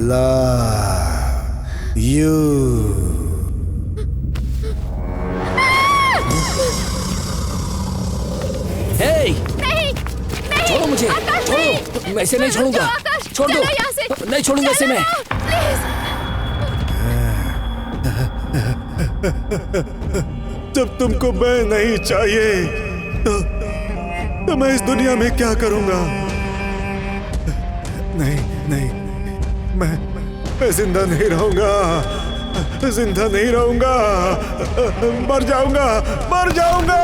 Love you. Hey! नहीं, नहीं, छोड़ो मुझे, आकाश, छोड़ो, नहीं। मैं ऐसे नहीं छोड़ूंगा। आकाश, छोड़ दो, चलो यहाँ से। नहीं छोड़ूंगा ऐसे मैं। जब तुमको मैं नहीं चाहिए तो मैं इस दुनिया में क्या करूंगा? नहीं नहीं, मैं जिंदा नहीं रहूंगा, जिंदा नहीं रहूंगा, मर जाऊंगा, मर जाऊंगा।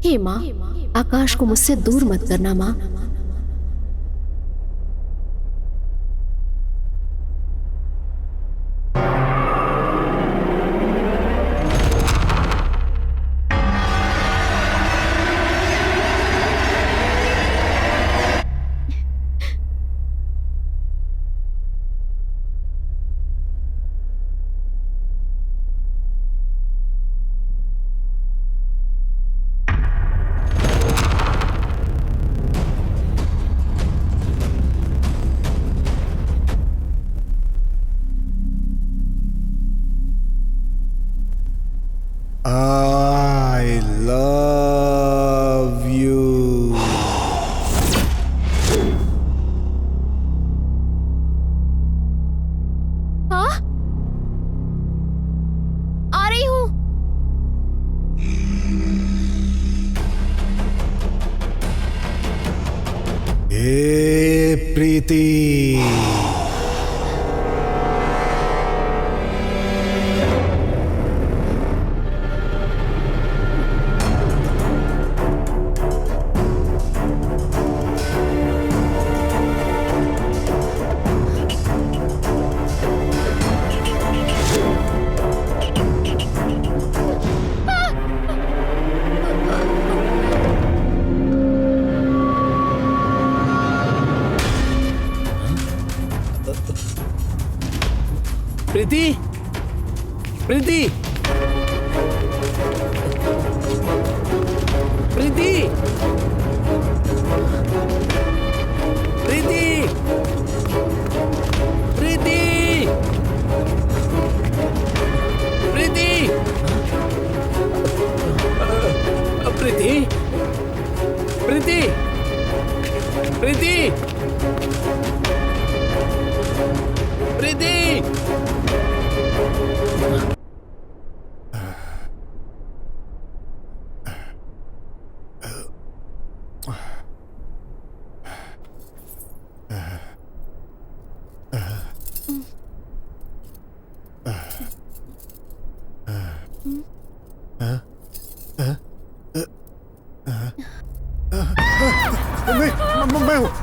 हे माँ, आकाश को मुझसे दूर मत करना माँ। I love you. हाँ? आ रही हूँ। हे प्रीति, प्रीति, प्रीति, प्रीति, प्रीति, प्रीति, प्रीति!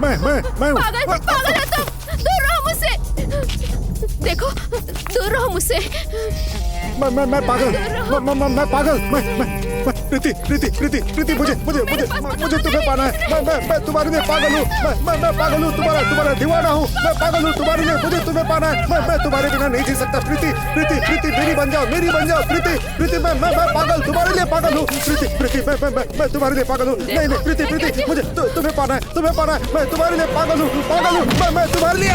मैं हूँ। पागल पागल है तुम, दूर रहो मुझसे। देखो, दूर रहो मुझसे। मैं पागल। प्रीति मुझे तुम्हें पाना है। मैं तुम्हारे लिए पागल हूँ। मैं पागल हूँ, तुम्हारा दीवाना हूँ। मैं पागल हूँ तुम्हारे लिए, मुझे तुम्हें पाना है। मैं तुम्हारे बिना नहीं जी सकता। प्रीति मेरी बन जाओ प्रीति। मैं पागल, तुम्हारे लिए पागल हूँ। प्रीति मैं तुम्हारे लिए पागल हूँ। नहीं प्रीति मुझे तुम्हें पाना है। मैं तुम्हारे लिए पागल हूँ। मैं तुम्हारे लिए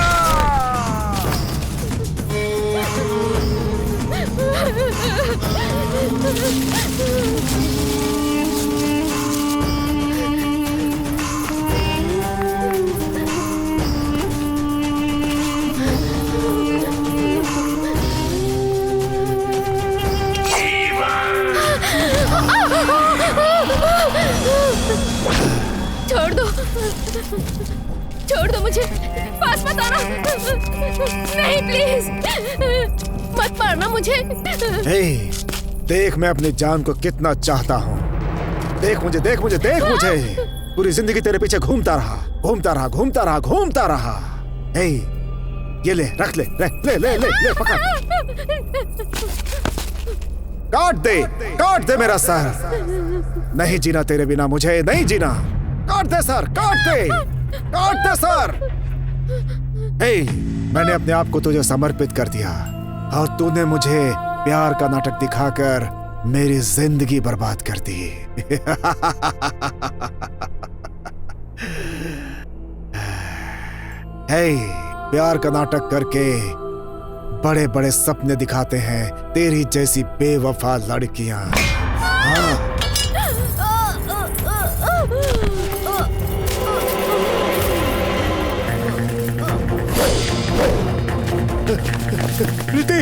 छोड़ दो मुझे, पास मत आना। नहीं प्लीज, मत मारना मुझे। हे, देख मैं अपनी जान को कितना चाहता हूँ। देख मुझे। पूरी जिंदगी तेरे पीछे घूमता रहा। हे, ये ले, रख ले, पकड़। काट दे मेरा सर। नहीं जीना तेरे बिना, मुझे नहीं जीना। काट दे सर। हे, मैंने अपने आप को तुझे समर्पित कर दिया और तूने मुझे प्यार का नाटक दिखाकर मेरी जिंदगी बर्बाद कर दी। हे, प्यार का नाटक करके बड़े बड़े सपने दिखाते हैं तेरी जैसी बेवफा लड़कियां। हाँ। प्रीति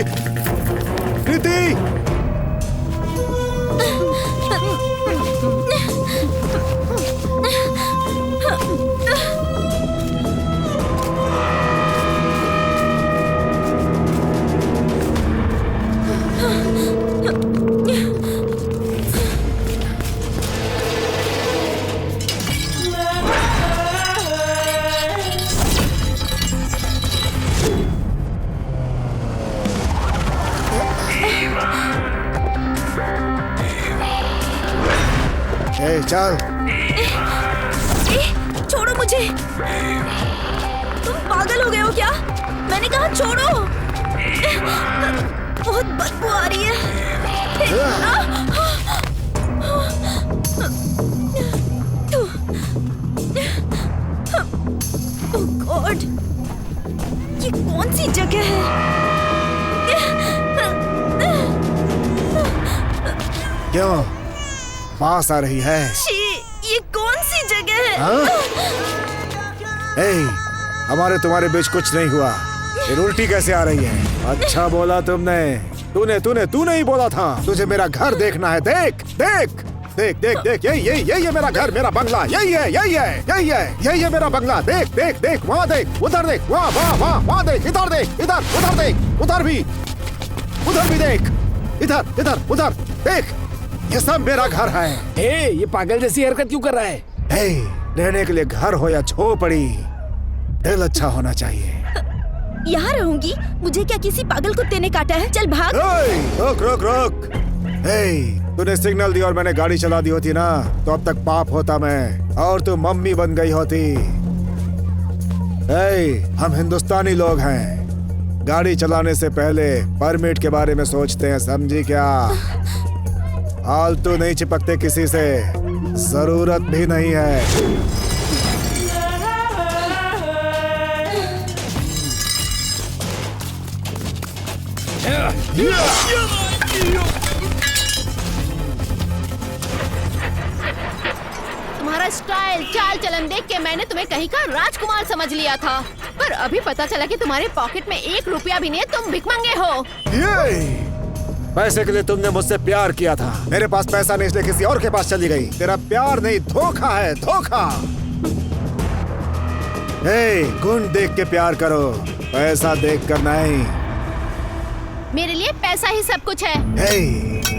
चल। छोड़ो मुझे। तुम पागल हो गए हो क्या? मैंने कहा छोड़ो। बहुत बदबू आ रही है। ओह गॉड, ये कौन सी जगह है? क्यों पास आ रही है? ये कौन सी जगह है? हमारे तुम्हारे बीच कुछ नहीं हुआ। ये उल्टी कैसे आ रही है? अच्छा बोला तुमने। तूने ही बोला था। तुझे मेरा घर देखना है। देख। यही है मेरा घर, मेरा बंगला। यही है मेरा बंगला। देख वहाँ देख, उधर देख, वहाँ देख, इधर देख, उधर देख, उधर भी देख, इधर उधर देख। ये सब मेरा घर है। ये पागल जैसी हरकत क्यों कर रहा है? रहने के लिए घर हो या झोपड़ी, दिल अच्छा होना चाहिए। यहाँ रहूंगी? मुझे क्या किसी पागल कुत्ते ने काटा है? चल भाग। रोक। तूने सिग्नल दी और मैंने गाड़ी चला दी होती ना, तो अब तक पाप होता मैं और तू मम्मी बन गई होती। हम हिंदुस्तानी लोग हैं, गाड़ी चलाने से पहले परमिट के बारे में सोचते हैं, समझी क्या? फालतू नहीं चिपकते किसी से, जरूरत भी नहीं है। तुम्हारा स्टाइल, चाल चलन देख के मैंने तुम्हें कहीं का राजकुमार समझ लिया था, पर अभी पता चला कि तुम्हारे पॉकेट में 1 रुपया भी नहीं है, तुम भिखमंगे हो। ये पैसे के लिए तुमने मुझसे प्यार किया था, मेरे पास पैसा नहीं इसलिए किसी और के पास चली गई। तेरा प्यार नहीं, धोखा है, धोखा। गुण देख के प्यार करो, पैसा देख कर नहीं। मेरे लिए पैसा ही सब कुछ है।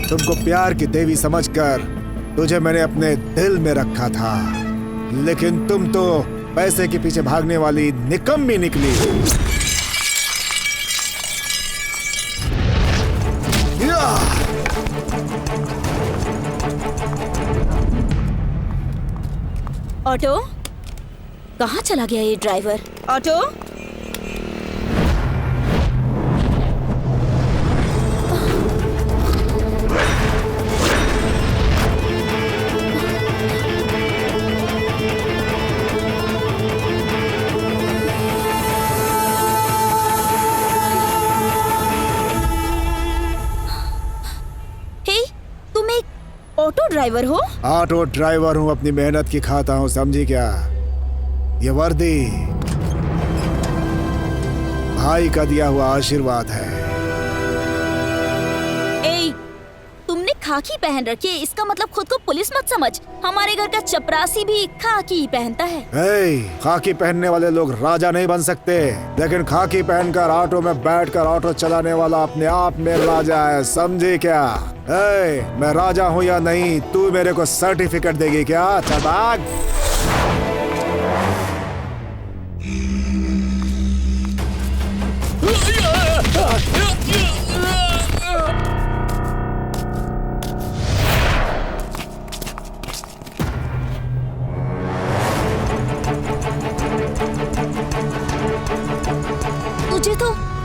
तुमको प्यार की देवी समझकर तुझे मैंने अपने दिल में रखा था, लेकिन तुम तो पैसे के पीछे भागने वाली निकम्मी निकली। ऑटो, कहाँ चला गया ये ड्राइवर? ऑटो, तुम एक ऑटो ड्राइवर हो? ऑटो ड्राइवर हूँ, अपनी मेहनत की खाता हूँ, समझी क्या? ये वर्दी भाई का दिया हुआ आशीर्वाद है। तुमने खाकी पहन रखी है, इसका मतलब खुद को पुलिस मत समझ। हमारे घर का चपरासी भी खाकी पहनता है। खाकी पहनने वाले लोग राजा नहीं बन सकते, लेकिन खाकी पहनकर ऑटो में बैठकर ऑटो चलाने वाला अपने आप में राजा है, समझी क्या? मैं राजा हूँ या नहीं, तू मेरे को सर्टिफिकेट देगी क्या? चल भाग।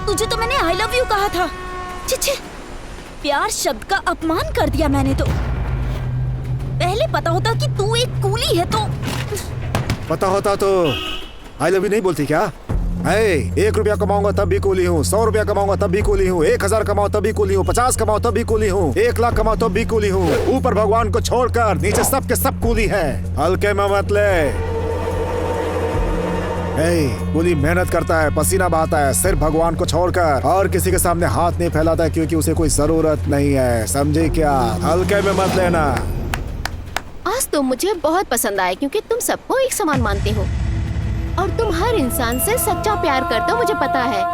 तुझे तो मैंने आई लव यू कहा था। छिछे, प्यार शब्द का अपमान कर दिया मैंने तो। पहले पता होता कि तू एक कूली है तो। पता होता तो आई लव यू नहीं बोलती क्या? 1 रुपया कमाऊंगा तब भी कूली हूँ, 100 रुपया कमाऊंगा तब भी कूली हूँ, 1000 कमाओ तब भी कूली हूँ, 50 कमाओ तब भी कूली हूँ, 1 लाख कमाओ तब भी कूली हूँ। ऊपर भगवान को छोड़कर नीचे सब के सब कूली है। हल्के में मत ले। कूली मेहनत करता है, पसीना बहाता है, सिर्फ भगवान को छोड़कर और किसी के सामने हाथ नहीं फैलाता है, क्योंकि उसे कोई जरूरत नहीं है, समझे क्या? हल्के में मत लेना। आज तुम मुझे बहुत पसंद आए, क्योंकि तुम सबको एक समान मानते हो और तुम हर इंसान से सच्चा प्यार करते हो, मुझे पता है।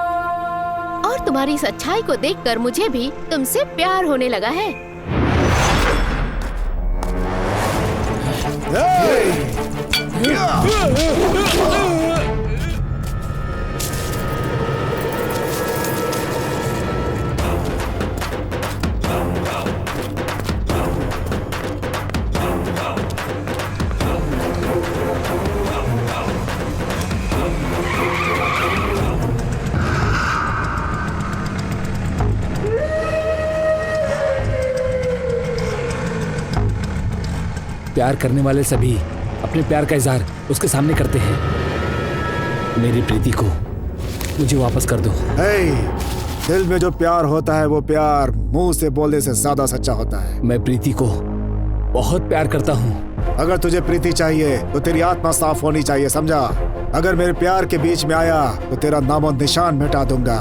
और तुम्हारी इस अच्छाई को देखकर मुझे भी तुमसे प्यार होने लगा है। प्यार करने वाले सभी अपने प्यार का इजहार उसके सामने करते हैं। मेरी प्रीति को मुझे वापस कर दो। दिल में जो प्यार होता है वो प्यार मुंह से बोलने से ज्यादा सच्चा होता है। मैं प्रीति को बहुत प्यार करता हूँ। अगर तुझे प्रीति चाहिए तो तेरी आत्मा साफ होनी चाहिए, समझा? अगर मेरे प्यार के बीच में आया तो तेरा नामो निशान मिटा दूंगा।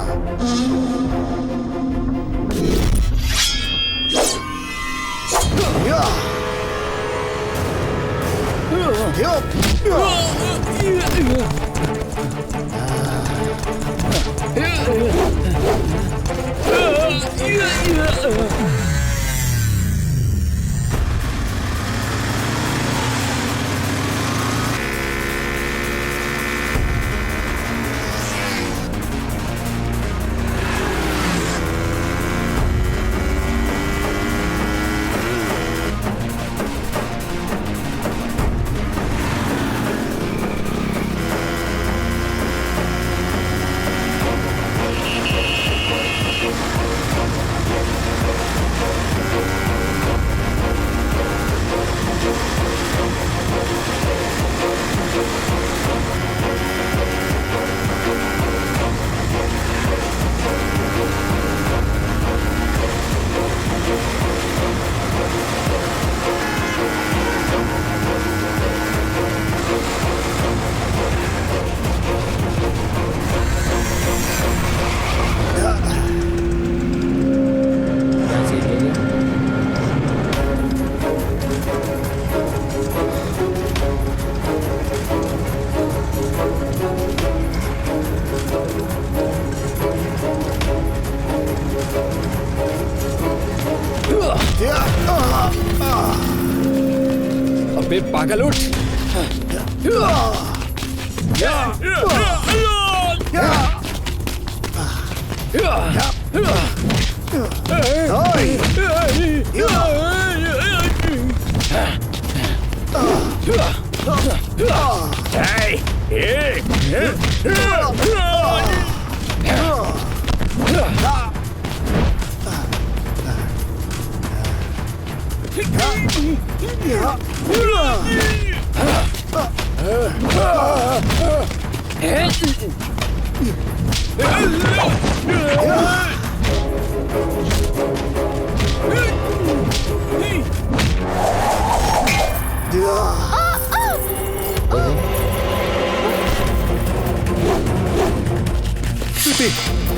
पागल उठ।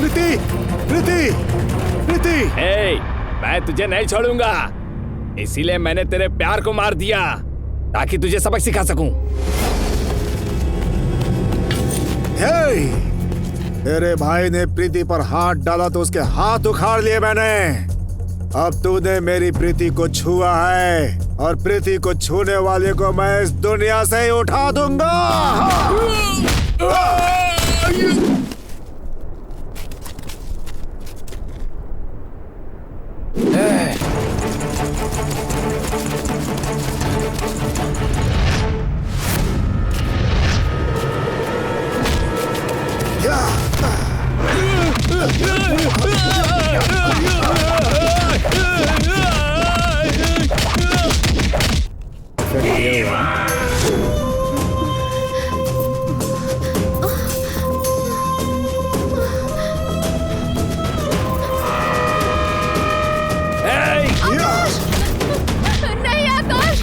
प्रीति, प्रीति, प्रीति। ए, मैं तुझे नहीं छोड़ूंगा, इसीलिए मैंने तेरे प्यार को मार दिया ताकि तुझे सबक सिखा सकूं। हे, तेरे भाई ने प्रीति पर हाथ डाला तो उसके हाथ उखाड़ लिए मैंने। अब तूने मेरी प्रीति को छुआ है और प्रीति को छूने वाले को मैं इस दुनिया से ही उठा दूंगा। नहीं आकाश, आकाश,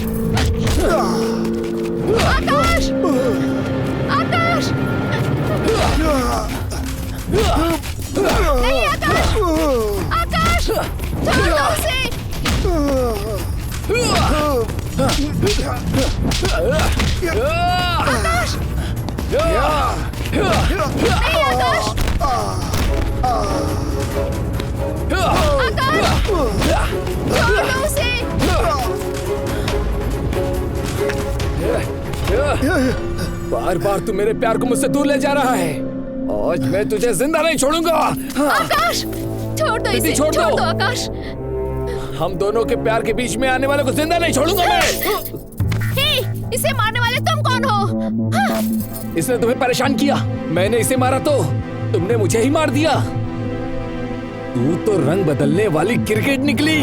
आकाश, नहीं आकाश, आकाश, छोड़ दो उसे। आकाश, नहीं आकाश, आकाश, छोड़ दो उसे। बार बार तू मेरे प्यार को मुझसे दूर ले जा रहा है। आज मैं तुझे जिंदा नहीं छोड़ूंगा। आकाश, छोड़ दो इसे, छोड़ दो आकाश। हम दोनों के प्यार के बीच में आने वाले को जिंदा नहीं छोड़ूंगा मैं। हे, इसे मारने वाले तुम कौन हो? हाँ? इसने तुम्हें परेशान किया, मैंने इसे मारा तो तुमने मुझे ही मार दिया। तू तो रंग बदलने वाली क्रिकेट निकली।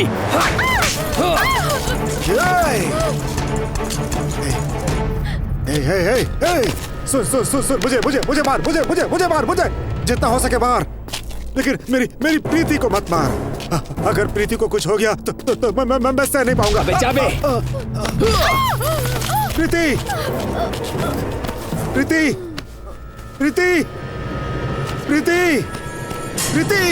सुन सुन सुन सुन, मुझे मार, मुझे मार, मुझे जितना हो सके मार, लेकिन मेरी प्रीति को मत मार। अगर प्रीति को कुछ हो गया तो मैं सह नहीं पाऊंगा। प्रीति, प्रीति, प्रीति, प्रीति, प्रीति।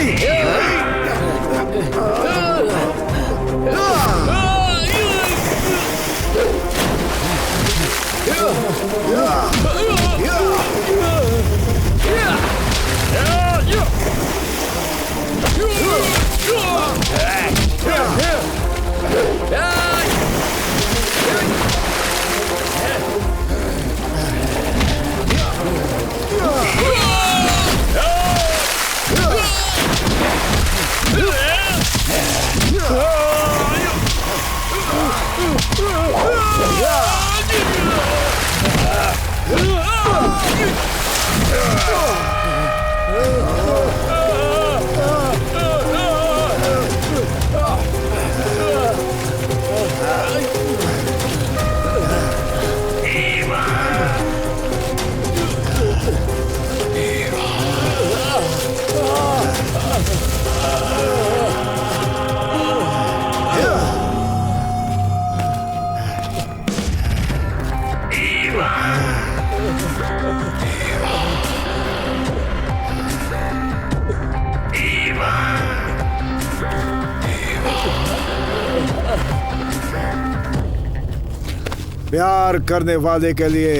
प्यार करने वाले के लिए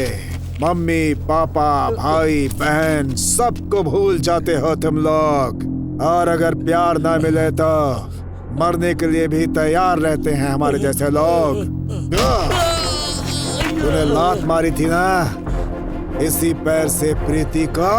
मम्मी, पापा, भाई, बहन सबको भूल जाते हो तुम लोग। और अगर प्यार ना मिले तो मरने के लिए भी तैयार रहते हैं हमारे जैसे लोग। तूने लात मारी थी ना, इसी पैर से प्रीति को।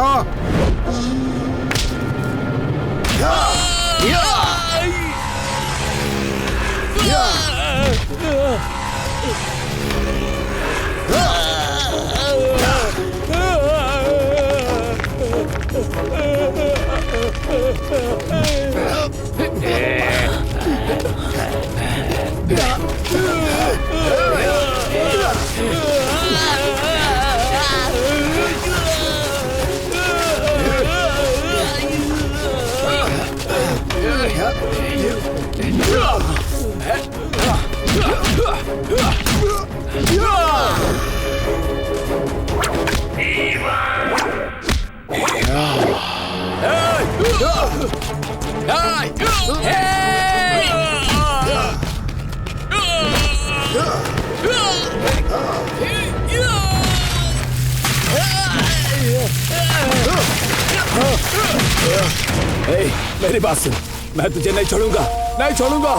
मेरी बात सुन, मैं तुझे नहीं छोड़ूंगा, नहीं छोड़ूंगा,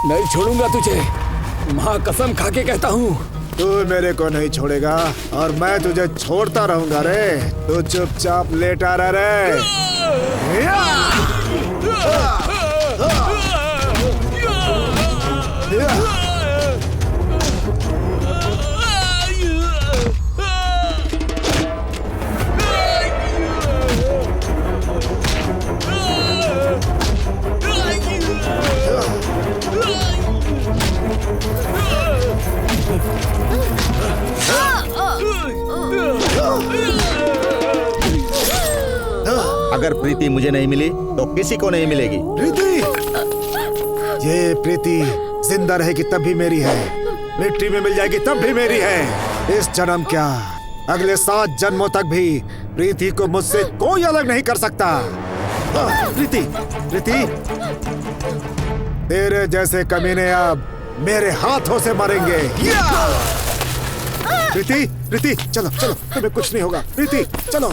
नहीं छोड़ूंगा तुझे। माँ कसम खा के कहता हूँ। तू मेरे को नहीं छोड़ेगा और मैं तुझे छोड़ता रहूंगा रे। तू चुपचाप लेटा रह रे। अगर प्रीति मुझे नहीं मिली तो किसी को नहीं मिलेगी। प्रीति, ये प्रीति जिंदा रहेगी तब भी मेरी है, मिट्टी में मिल जाएगी तब भी मेरी है। इस जन्म क्या, अगले 7 जन्मों तक भी प्रीति को मुझसे कोई अलग नहीं कर सकता। प्रीति, प्रीति, तेरे जैसे कमीने अब मेरे हाथों से मरेंगे। प्रीति, प्रीति, चलो चलो, तुम्हें कुछ नहीं होगा। प्रीति, चलो।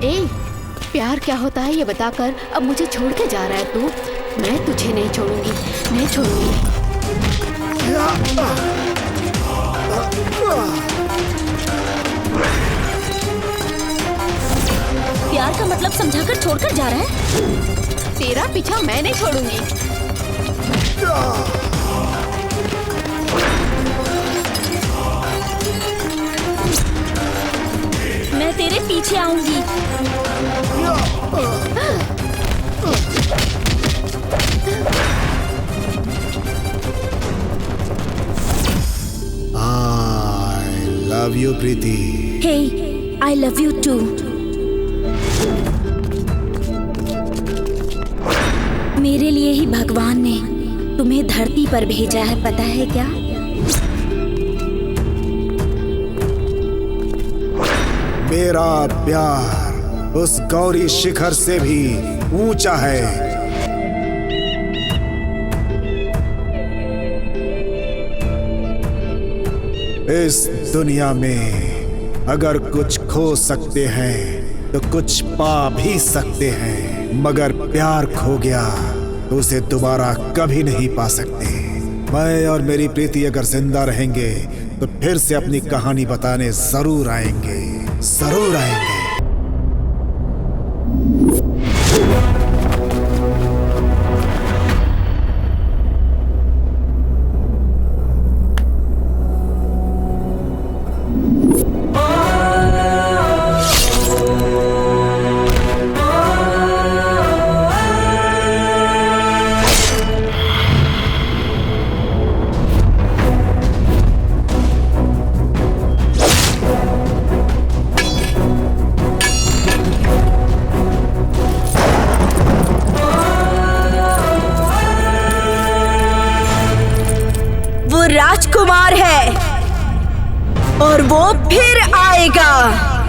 ए, प्यार क्या होता है ये बताकर अब मुझे छोड़ के जा रहा है तू? मैं तुझे नहीं छोड़ूंगी, नहीं छोड़ूंगी। प्यार का मतलब समझाकर छोड़कर जा रहा है? तेरा पीछा मैं नहीं छोड़ूंगी। मैं तेरे पीछे आऊंगी। I love you, Preeti. Hey, I love you too. मेरे लिए ही भगवान ने तुम्हें धरती पर भेजा है, पता है क्या? मेरा प्यार उस गौरी शिखर से भी ऊंचा है। इस दुनिया में अगर कुछ खो सकते हैं तो कुछ पा भी सकते हैं, मगर प्यार खो गया तो उसे दोबारा कभी नहीं पा सकते। मैं और मेरी प्रीति अगर जिंदा रहेंगे तो फिर से अपनी कहानी बताने जरूर आएंगे, जरूर आएंगे। राजकुमार है और वो फिर आएगा।